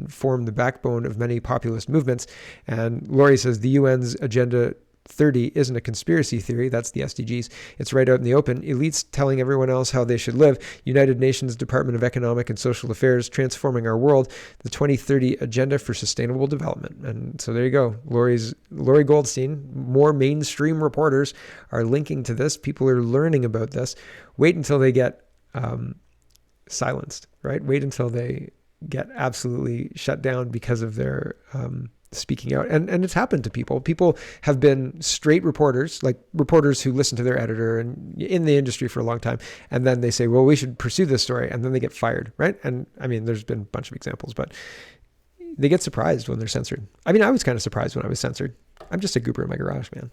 form the backbone of many populist movements. And Laurie says the UN's Agenda 30 isn't a conspiracy theory. That's the SDGs. It's right out in the open. Elites telling everyone else how they should live. United Nations Department of Economic and Social Affairs transforming our world. The 2030 Agenda for Sustainable Development. And so there you go. Lori Goldstein. More mainstream reporters are linking to this. People are learning about this. Wait until they get silenced, right? Wait until they get absolutely shut down because of their speaking out. And it's happened to people. People have been straight reporters, like reporters who listen to their editor and in the industry for a long time. And then they say, well, we should pursue this story. And then they get fired, right? And I mean, there's been a bunch of examples, but they get surprised when they're censored. I mean, I was kind of surprised when I was censored. I'm just a goober in my garage, man.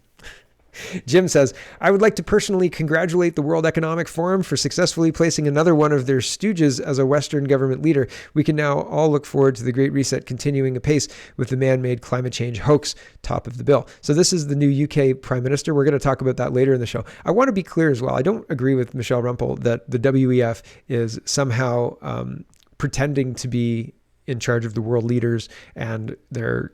Jim says, I would like to personally congratulate the World Economic Forum for successfully placing another one of their stooges as a Western government leader. We can now all look forward to the Great Reset continuing apace with the man-made climate change hoax top of the bill. So this is the new UK Prime Minister. We're going to talk about that later in the show. I want to be clear as well. I don't agree with Michelle Remple that the WEF is somehow pretending to be in charge of the world leaders, and they're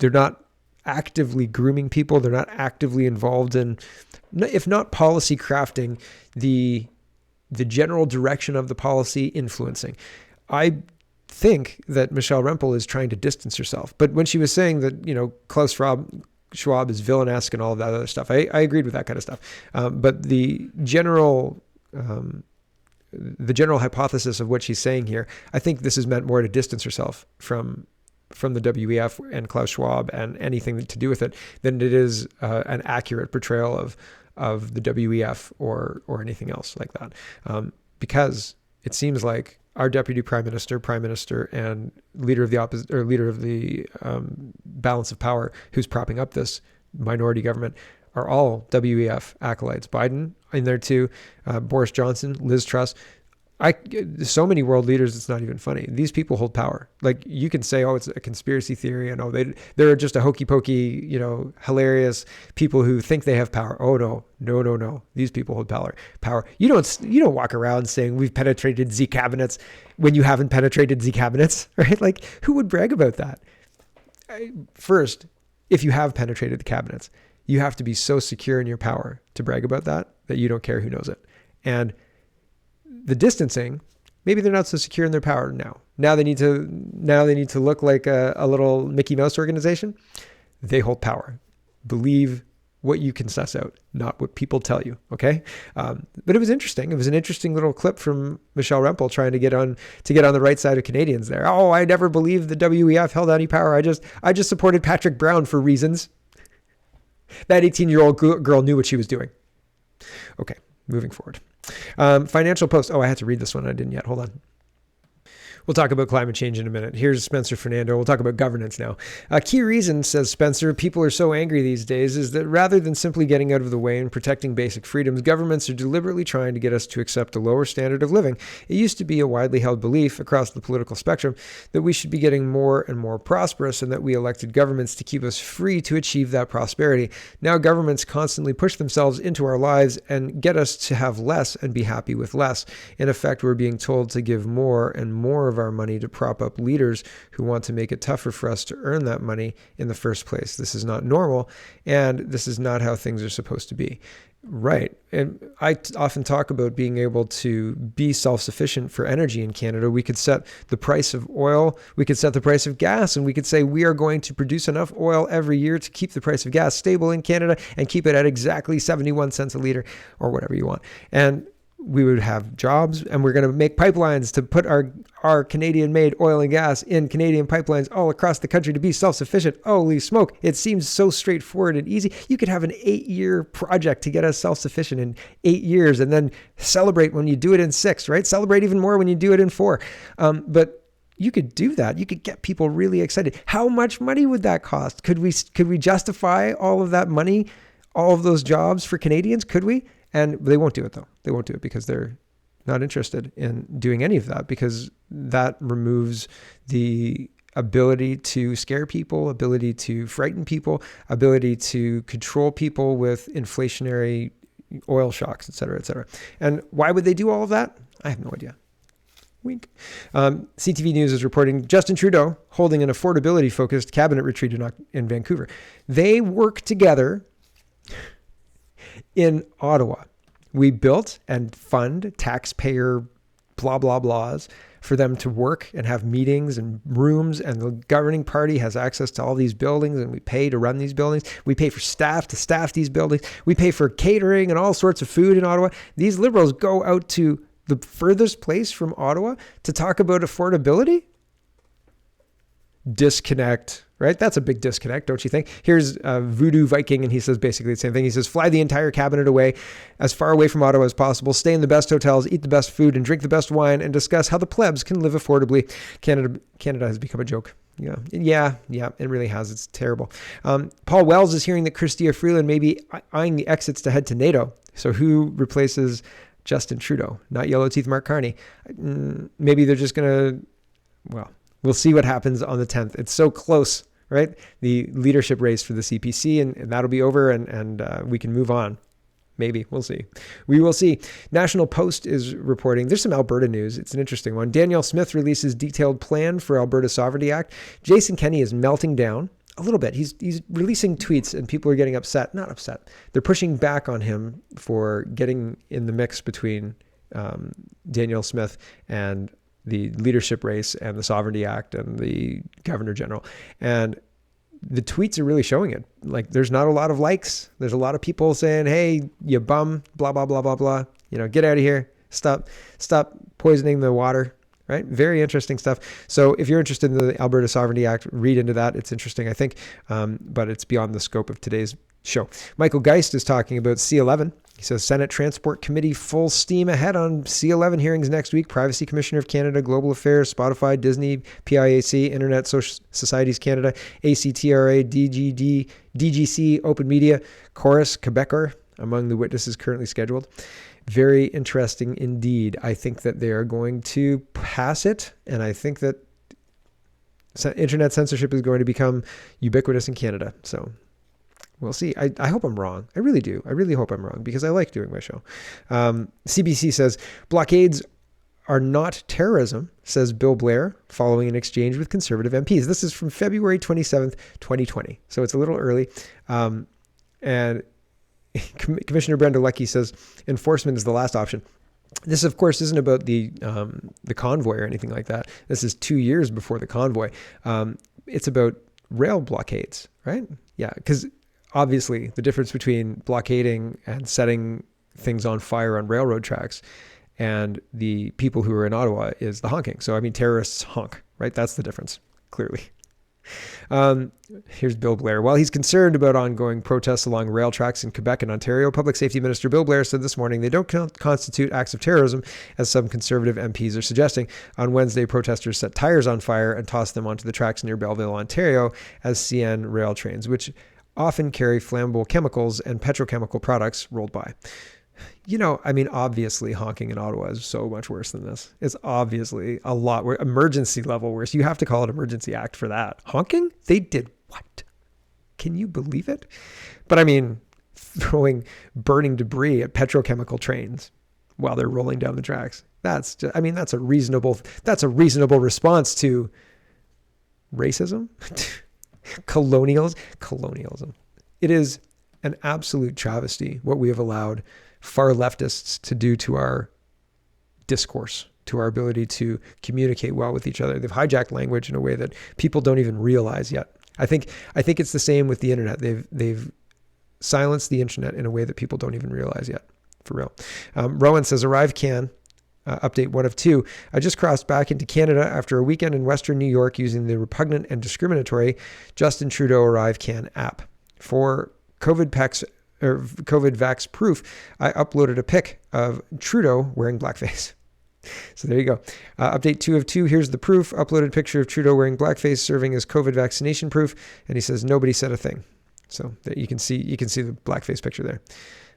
not actively grooming people. They're not actively involved in, if not policy crafting, the general direction of the policy influencing. I think that Michelle Remple is trying to distance herself. But when she was saying that, Klaus Schwab is villainous and all of that other stuff, I agreed with that kind of stuff. But the general hypothesis of what she's saying here, I think this is meant more to distance herself from the WEF and Klaus Schwab and anything to do with it than it is an accurate portrayal of the WEF or anything else like that. Because it seems like our deputy prime minister and leader of the balance of power who's propping up this minority government are all WEF acolytes. Biden in there too, Boris Johnson, Liz Truss. So many world leaders, it's not even funny. These people hold power. Like, you can say, oh, it's a conspiracy theory, and they're just a hokey pokey, hilarious people who think they have power. Oh no. These people hold power. You don't walk around saying we've penetrated Z cabinets when you haven't penetrated Z cabinets, right? Like, who would brag about that? First, if you have penetrated the cabinets, you have to be so secure in your power to brag about that you don't care who knows it. And the distancing, Maybe they're not so secure in their power now. Now they need to look like a little Mickey Mouse organization. They hold power. Believe what you can suss out, not what people tell you. Okay. But it was interesting. It was an interesting little clip from Michelle Remple trying to get on the right side of Canadians there. Oh, I never believed the WEF held any power. I just supported Patrick Brown for reasons. That 18-year-old girl knew what she was doing. Okay. Moving forward. Financial Post. Oh, I had to read this one. I didn't yet. Hold on. We'll talk about climate change in a minute. Here's Spencer Fernando. We'll talk about governance now. A key reason, says Spencer, people are so angry these days is that rather than simply getting out of the way and protecting basic freedoms, governments are deliberately trying to get us to accept a lower standard of living. It used to be a widely held belief across the political spectrum that we should be getting more and more prosperous and that we elected governments to keep us free to achieve that prosperity. Now governments constantly push themselves into our lives and get us to have less and be happy with less. In effect, we're being told to give more and more of our money to prop up leaders who want to make it tougher for us to earn that money in the first place. This is not normal, and this is not how things are supposed to be. Right. And I often talk about being able to be self-sufficient for energy in Canada. We could set the price of oil, we could set the price of gas, and we could say we are going to produce enough oil every year to keep the price of gas stable in Canada and keep it at exactly 71 cents a liter or whatever you want. And we would have jobs, and we're going to make pipelines to put our Canadian-made oil and gas in Canadian pipelines all across the country to be self-sufficient. Holy smoke. It seems so straightforward and easy. You could have an 8-year project to get us self-sufficient in 8 years and then celebrate when you do it in 6, right? Celebrate even more when you do it in 4. But you could do that. You could get people really excited. How much money would that cost? Could we justify all of that money, all of those jobs for Canadians? Could we? And they won't do it, though. They won't do it because they're not interested in doing any of that, because that removes the ability to scare people, ability to frighten people, ability to control people with inflationary oil shocks, et cetera, et cetera. And why would they do all of that? I have no idea. Wink. CTV News is reporting Justin Trudeau holding an affordability-focused cabinet retreat in Vancouver. They work together in Ottawa. We built and fund taxpayer blah, blah, blahs for them to work and have meetings and rooms, and the governing party has access to all these buildings, and we pay to run these buildings. We pay for staff to staff these buildings. We pay for catering and all sorts of food in Ottawa. These Liberals go out to the furthest place from Ottawa to talk about affordability? Disconnect, right? That's a big disconnect, don't you think? Here's Voodoo Viking, and he says basically the same thing. He says, fly the entire cabinet away, as far away from Ottawa as possible, stay in the best hotels, eat the best food, and drink the best wine, and discuss how the plebs can live affordably. Canada has become a joke. Yeah, it really has. It's terrible. Paul Wells is hearing that Chrystia Freeland may be eyeing the exits to head to NATO. So who replaces Justin Trudeau? Not Yellow Teeth Mark Carney. Maybe they're just going to, well, we'll see what happens on the 10th. It's so close, right? The leadership race for the CPC, and that'll be over, and we can move on. Maybe. We'll see. We will see. National Post is reporting. There's some Alberta news. It's an interesting one. Danielle Smith releases detailed plan for Alberta Sovereignty Act. Jason Kenney is melting down a little bit. He's releasing tweets, and people are getting upset. Not upset. They're pushing back on him for getting in the mix between Danielle Smith and the leadership race and the Sovereignty Act and the Governor General. And the tweets are really showing it. Like, there's not a lot of likes. There's a lot of people saying, hey, you bum, blah, blah, blah, blah, blah. Get out of here. Stop poisoning the water, right? Very interesting stuff. So if you're interested in the Alberta Sovereignty Act, read into that. It's interesting, I think, but it's beyond the scope of today's show. Michael Geist is talking about C11. He says, Senate Transport Committee full steam ahead on C11 hearings next week. Privacy Commissioner of Canada, Global Affairs, Spotify, Disney, PIAC, Internet Societies Canada, ACTRA, DGD, DGC, Open Media, Chorus, Quebecor, among the witnesses currently scheduled. Very interesting indeed. I think that they are going to pass it, and I think that internet censorship is going to become ubiquitous in Canada. So we'll see. I hope I'm wrong. I really do. I really hope I'm wrong, because I like doing my show. CBC says, blockades are not terrorism, says Bill Blair, following an exchange with Conservative MPs. This is from February 27th, 2020. So it's a little early. And Commissioner Brenda Leckie says, enforcement is the last option. This, of course, isn't about the convoy or anything like that. This is 2 years before the convoy. It's about rail blockades, right? Yeah, because obviously the difference between blockading and setting things on fire on railroad tracks and the people who are in Ottawa is the honking. So, I mean, terrorists honk, right? That's the difference, clearly. Here's Bill Blair. While he's concerned about ongoing protests along rail tracks in Quebec and Ontario, Public Safety Minister Bill Blair said this morning they don't constitute acts of terrorism, as some Conservative MPs are suggesting. On Wednesday, protesters set tires on fire and tossed them onto the tracks near Belleville, Ontario, as CN rail trains, which often carry flammable chemicals and petrochemical products, rolled by. You know, I mean, obviously honking in Ottawa is so much worse than this. It's obviously a lot worse, emergency level worse. You have to call it Emergency Act for that. Honking? They did what? Can you believe it? But I mean, throwing burning debris at petrochemical trains while they're rolling down the tracks. That's just, I mean, that's a reasonable response to racism, colonialism. It is an absolute travesty what we have allowed far leftists to do to our discourse, to our ability to communicate well with each other. They've hijacked language in a way that people don't even realize yet. I think it's the same with the internet. They've silenced the internet in a way that people don't even realize yet, for real. Rowan says, arrive can. Update 1 of 2. I just crossed back into Canada after a weekend in Western New York using the repugnant and discriminatory Justin Trudeau Arrive Can app. For COVID vax proof, I uploaded a pic of Trudeau wearing blackface. So there you go. Update 2 of 2. Here's the proof. Uploaded picture of Trudeau wearing blackface serving as COVID vaccination proof. And he says, nobody said a thing. So that you can see the blackface picture there.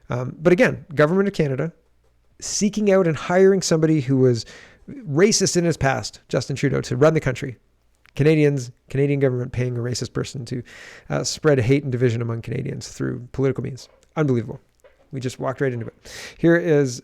But again, Government of Canada seeking out and hiring somebody who was racist in his past, Justin Trudeau, to run the country. Canadian government paying a racist person to spread hate and division among Canadians through political means. Unbelievable. We just walked right into it. Here is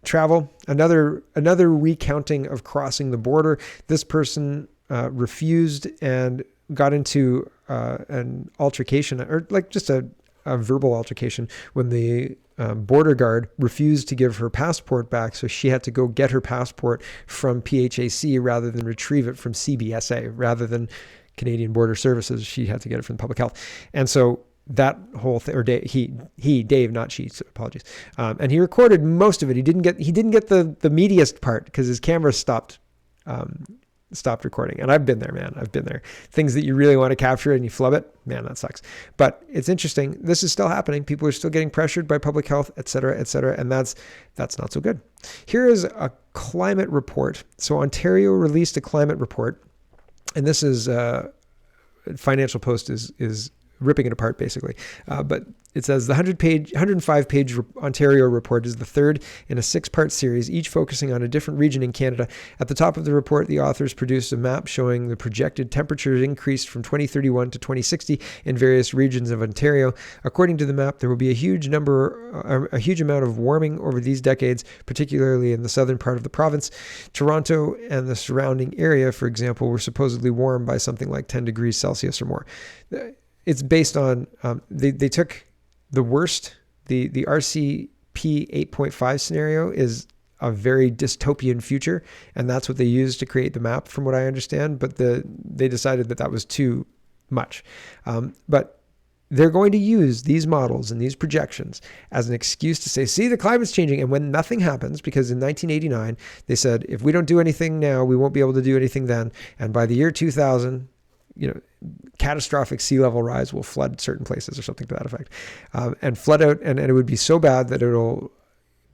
travel. Another recounting of crossing the border. This person refused and got into an altercation, or like just a verbal altercation, when the border guard refused to give her passport back. So she had to go get her passport from PHAC rather than retrieve it from CBSA, rather than Canadian Border Services. She had to get it from Public Health. And so that whole thing, or Dave, not she, so apologies. And he recorded most of it. He didn't get the meatiest part because his camera stopped recording. And I've been there, man. I've been there. Things that you really want to capture and you flub it, man, that sucks. But it's interesting. This is still happening. People are still getting pressured by public health, et cetera, and that's not so good. Here is a climate report. So Ontario released a climate report, and this is Financial Post is ripping it apart basically. But it says the 105-page Ontario report is the third in a 6-part series, each focusing on a different region in Canada. At the top of the report, the authors produced a map showing the projected temperatures increased from 2031 to 2060 in various regions of Ontario. According to the map, there will be a huge amount of warming over these decades, particularly in the southern part of the province. Toronto and the surrounding area, for example, were supposedly warmed by something like 10 degrees Celsius or more. It's based on, they took the worst, the RCP 8.5 scenario is a very dystopian future, and that's what they used to create the map, from what I understand, but they decided that was too much. But they're going to use these models and these projections as an excuse to say, see, the climate's changing. And when nothing happens, because in 1989, they said, if we don't do anything now, we won't be able to do anything then. And by the year 2000, catastrophic sea level rise will flood certain places or something to that effect, and flood out. And it would be so bad that it'll,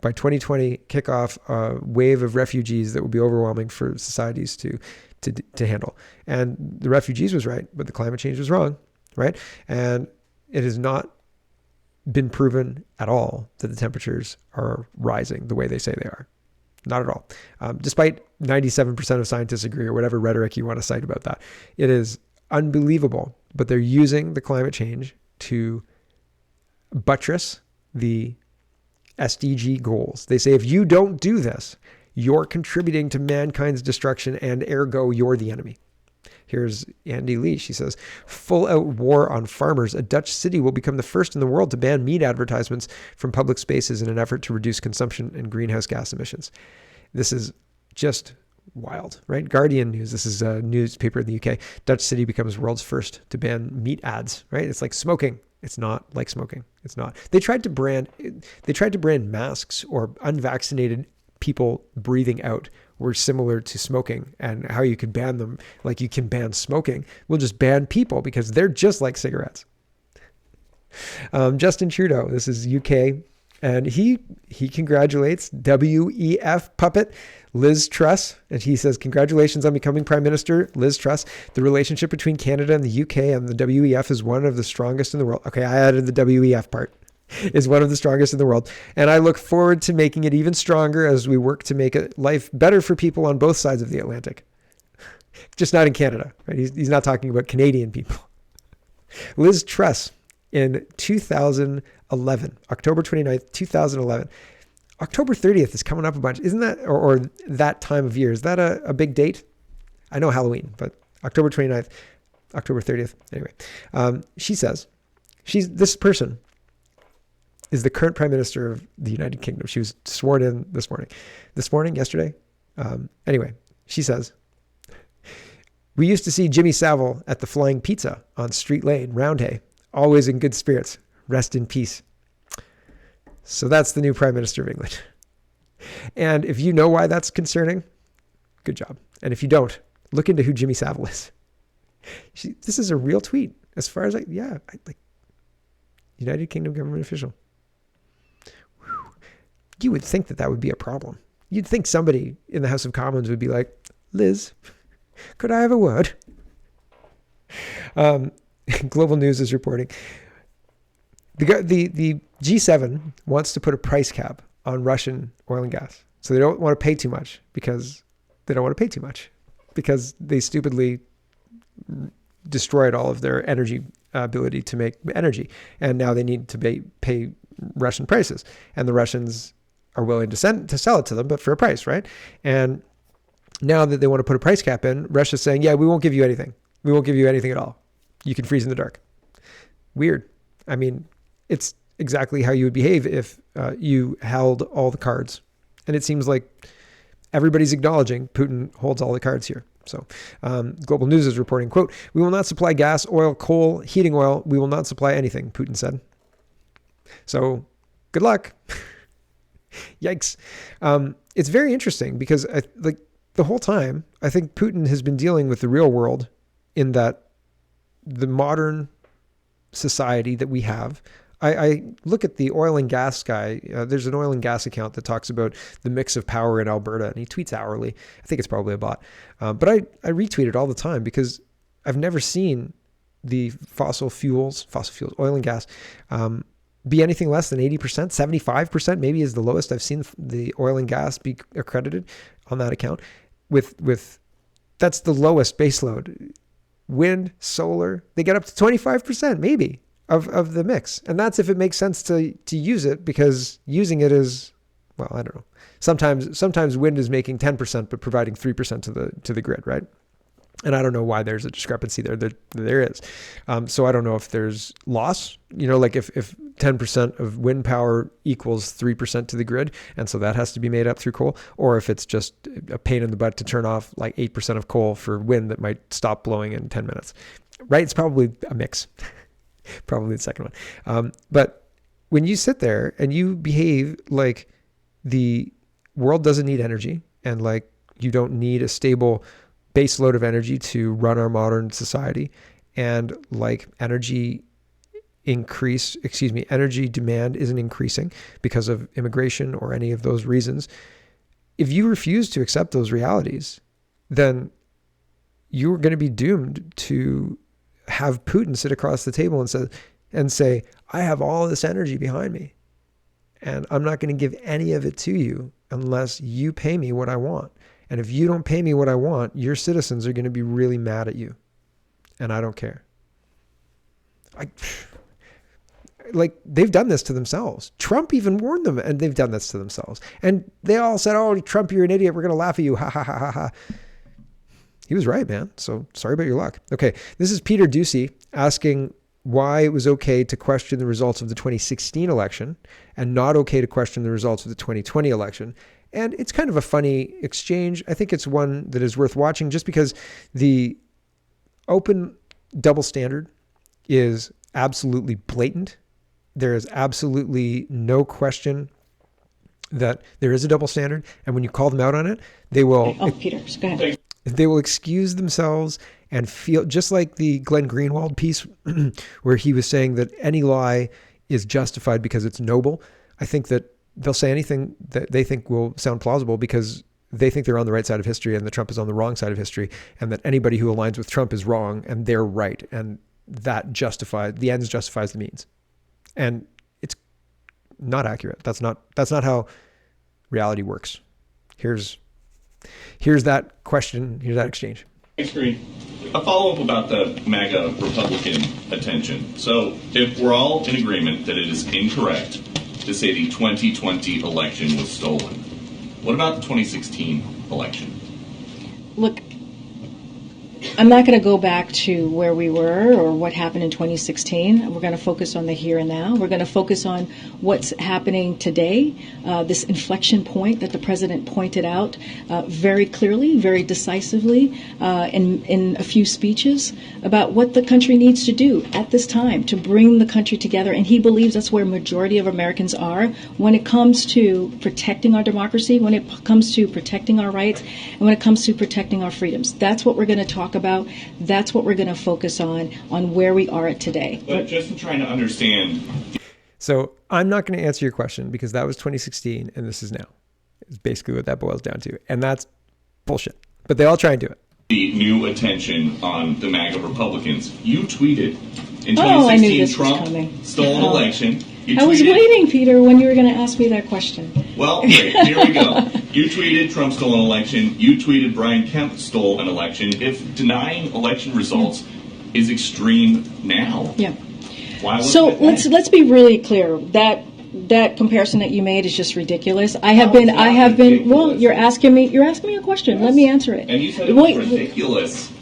by 2020, kick off a wave of refugees that will be overwhelming for societies to handle. And the refugees was right, but the climate change was wrong, right? And it has not been proven at all that the temperatures are rising the way they say they are. Not at all. Despite 97% of scientists agree, or whatever rhetoric you want to cite about that. It is unbelievable, but they're using the climate change to buttress the SDG goals. They say, if you don't do this, you're contributing to mankind's destruction, and ergo, you're the enemy. Here's Andy Lee. She says, full out war on farmers. A Dutch city will become the first in the world to ban meat advertisements from public spaces in an effort to reduce consumption and greenhouse gas emissions. This is just wild, right? Guardian News. This is a newspaper in the UK. Dutch city becomes world's first to ban meat ads, right? It's like smoking. It's not like smoking. It's not. They tried to brand masks or unvaccinated people breathing out were similar to smoking, and how you could ban them. Like you can ban smoking. We'll just ban people because they're just like cigarettes. Justin Trudeau. This is UK. And he congratulates WEF puppet Liz Truss. And he says, congratulations on becoming Prime Minister, Liz Truss. The relationship between Canada and the UK and the WEF is one of the strongest in the world. Okay, I added the WEF part. Is one of the strongest in the world. And I look forward to making it even stronger as we work to make life better for people on both sides of the Atlantic. Just not in Canada, right? He's not talking about Canadian people. Liz Truss in 2011, October 29th, 2011. October 30th is coming up a bunch. Isn't that, or that time of year, is that a big date? I know Halloween, but October 29th, October 30th. Anyway, she says, this person is the current Prime Minister of the United Kingdom. She was sworn in yesterday. Anyway, she says, we used to see Jimmy Savile at the Flying Pizza on Street Lane, Roundhay, always in good spirits. Rest in peace. So that's the new Prime Minister of England. And if you know why that's concerning, good job. And if you don't, look into who Jimmy Savile is. This is a real tweet. As far as like United Kingdom government official. Whew. You would think that would be a problem. You'd think somebody in the House of Commons would be like, Liz, could I have a word? Global News is reporting. The G7 wants to put a price cap on Russian oil and gas. So they don't want to pay too much because they stupidly destroyed all of their energy ability to make energy. And now they need to pay Russian prices. And the Russians are willing to sell it to them, but for a price, right? And now that they want to put a price cap in, Russia's saying, yeah, we won't give you anything. We won't give you anything at all. You can freeze in the dark. Weird. I mean, it's exactly how you would behave if you held all the cards. And it seems like everybody's acknowledging Putin holds all the cards here. So Global News is reporting, quote, we will not supply gas, oil, coal, heating oil. We will not supply anything, Putin said. So good luck. Yikes. It's very interesting because the whole time, I think Putin has been dealing with the real world in that the modern society that we have. I look at the oil and gas guy. There's an oil and gas account that talks about the mix of power in Alberta, and he tweets hourly. I think it's probably a bot. But I retweet it all the time because I've never seen the fossil fuels, oil and gas, be anything less than 80%, 75% maybe is the lowest I've seen the oil and gas be accredited on that account. With that's the lowest baseload. Wind, solar, they get up to 25% maybe of the mix. And that's if it makes sense to use it, because using it is, well, I don't know. Sometimes wind is making 10%, but providing 3% to the grid, right? And I don't know why there's a discrepancy there. There is. So I don't know if there's loss, like if 10% of wind power equals 3% to the grid, and so that has to be made up through coal, or if it's just a pain in the butt to turn off like 8% of coal for wind that might stop blowing in 10 minutes, right? It's probably a mix, probably the second one. But when you sit there and you behave like the world doesn't need energy, and like you don't need a stable base load of energy to run our modern society, and like energy demand isn't increasing because of immigration or any of those reasons. If you refuse to accept those realities, then you're going to be doomed to have Putin sit across the table and say, I have all this energy behind me, and I'm not going to give any of it to you unless you pay me what I want. And if you don't pay me what I want, your citizens are going to be really mad at you. And I don't care. They've done this to themselves. Trump even warned them, and they've done this to themselves. And they all said, oh, Trump, you're an idiot. We're going to laugh at you. Ha, ha, ha, ha, ha. He was right, man. So sorry about your luck. Okay, this is Peter Ducey asking why it was okay to question the results of the 2016 election and not okay to question the results of the 2020 election. And it's kind of a funny exchange. I think it's one that is worth watching just because the open double standard is absolutely blatant. There is absolutely no question that there is a double standard. And when you call them out on it, they will... Oh, Peter, go ahead. They will excuse themselves and feel just like the Glenn Greenwald piece where he was saying that any lie is justified because it's noble. I think that they'll say anything that they think will sound plausible because they think they're on the right side of history and that Trump is on the wrong side of history, and that anybody who aligns with Trump is wrong and they're right. And that the ends justifies the means. And it's not accurate. That's not how reality works. Here's that question. Here's that exchange. Thanks, Green. A follow-up about the MAGA Republican attention. So if we're all in agreement that it is incorrect to say the 2020 election was stolen, what about the 2016 election? Look, I'm not going to go back to where we were or what happened in 2016. We're going to focus on the here and now. We're going to focus on what's happening today, this inflection point that the president pointed out very clearly, very decisively in a few speeches about what the country needs to do at this time to bring the country together. And he believes that's where a majority of Americans are when it comes to protecting our democracy, when it comes to protecting our rights, and when it comes to protecting our freedoms. That's what we're going to talk about. That's what we're going to focus on where we are at today. But just in trying to understand. So I'm not going to answer your question because that was 2016 and this is now. It's basically what that boils down to. And that's bullshit. But they all try and do it. The new attention on the MAGA Republicans. You tweeted in 2016 Trump stole an election. I was waiting, Peter, when you were going to ask me that question. Well, great. Here we go. You tweeted Trump stole an election. You tweeted Brian Kemp stole an election. If denying election results is extreme now, why was so it then? let's be really clear. That comparison that you made is just ridiculous. I have been. Well, you're asking me a question. Let me answer it. And you said it was ridiculous.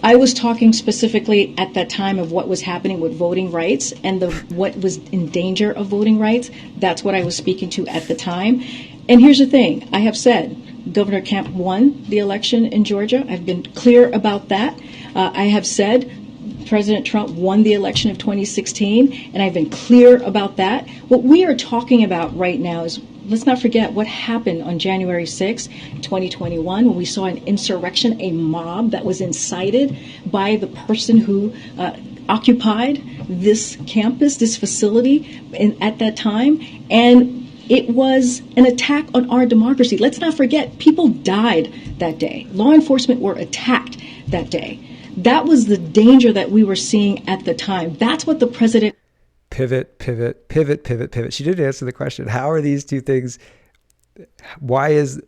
I was talking specifically at that time of what was happening with voting rights and what was in danger of voting rights. That's what I was speaking to at the time. And here's the thing. I have said Governor Kemp won the election in Georgia. I've been clear about that. I have said President Trump won the election of 2016, and I've been clear about that. What we are talking about right now is, let's not forget what happened on January 6, 2021, when we saw an insurrection, a mob that was incited by the person who occupied this campus, this facility at that time. And it was an attack on our democracy. Let's not forget, people died that day. Law enforcement were attacked that day. That was the danger that we were seeing at the time. That's what the president... Pivot. She didn't answer the question. How are these two things? Why is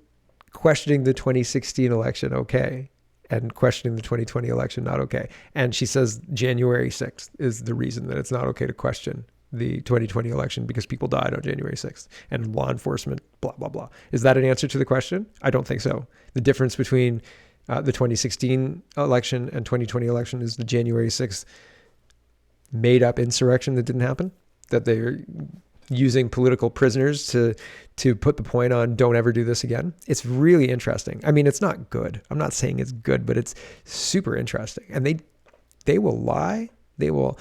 questioning the 2016 election okay and questioning the 2020 election not okay? And she says January 6th is the reason that it's not okay to question the 2020 election because people died on January 6th and law enforcement, blah, blah, blah. Is that an answer to the question? I don't think so. The difference between the 2016 election and 2020 election is the January 6th made up insurrection that didn't happen, that they're using political prisoners to put the point on don't ever do this again. It's really interesting. I mean, it's not good. I'm not saying it's good, but it's super interesting. And they will lie. They will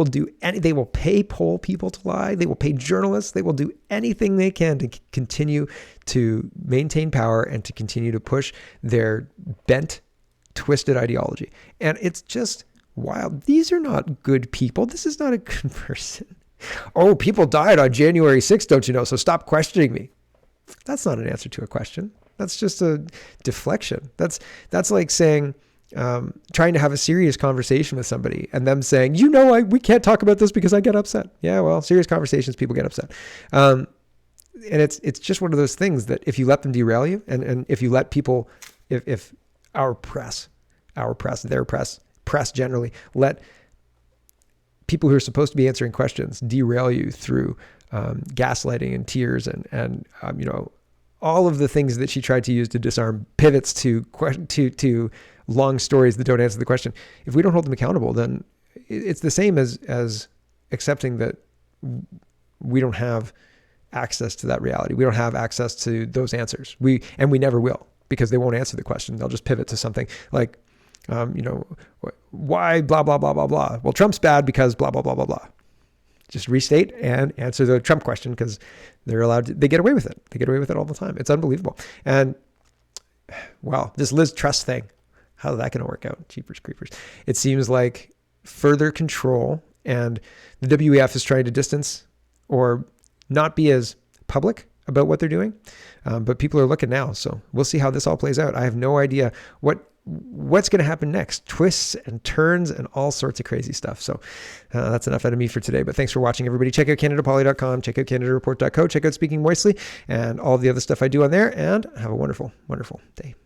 do they will pay poll people to lie. They will pay journalists. They will do anything they can to continue to maintain power and to continue to push their bent, twisted ideology. And it's just wild. These are not good people. This is not a good person. Oh, people died on January 6th, don't you know? So stop questioning me. That's not an answer to a question. That's just a deflection. That's like saying, trying to have a serious conversation with somebody and them saying, we can't talk about this because I get upset. Yeah, well, serious conversations, people get upset. And it's just one of those things that if you let them derail you and if you let people, if our press, their press generally, let people who are supposed to be answering questions derail you through gaslighting and tears and all of the things that she tried to use to disarm pivots to long stories that don't answer the question. If we don't hold them accountable, then it's the same as accepting that we don't have access to that reality. We don't have access to those answers. We never will, because they won't answer the question. They'll just pivot to something like, why blah, blah, blah, blah, blah. Well, Trump's bad because blah, blah, blah, blah, blah. Just restate and answer the Trump question, because they're allowed to, they get away with it. They get away with it all the time. It's unbelievable. And wow, this Liz Truss thing, how's that going to work out? Jeepers creepers. It seems like further control, and the WEF is trying to distance or not be as public about what they're doing. But people are looking now. So we'll see how this all plays out. I have no idea what's going to happen next. Twists and turns and all sorts of crazy stuff. So that's enough out of me for today. But thanks for watching, everybody. Check out CanadaPoly.com. Check out CanadaReport.co. Check out Speaking Moistly and all the other stuff I do on there. And have a wonderful, wonderful day.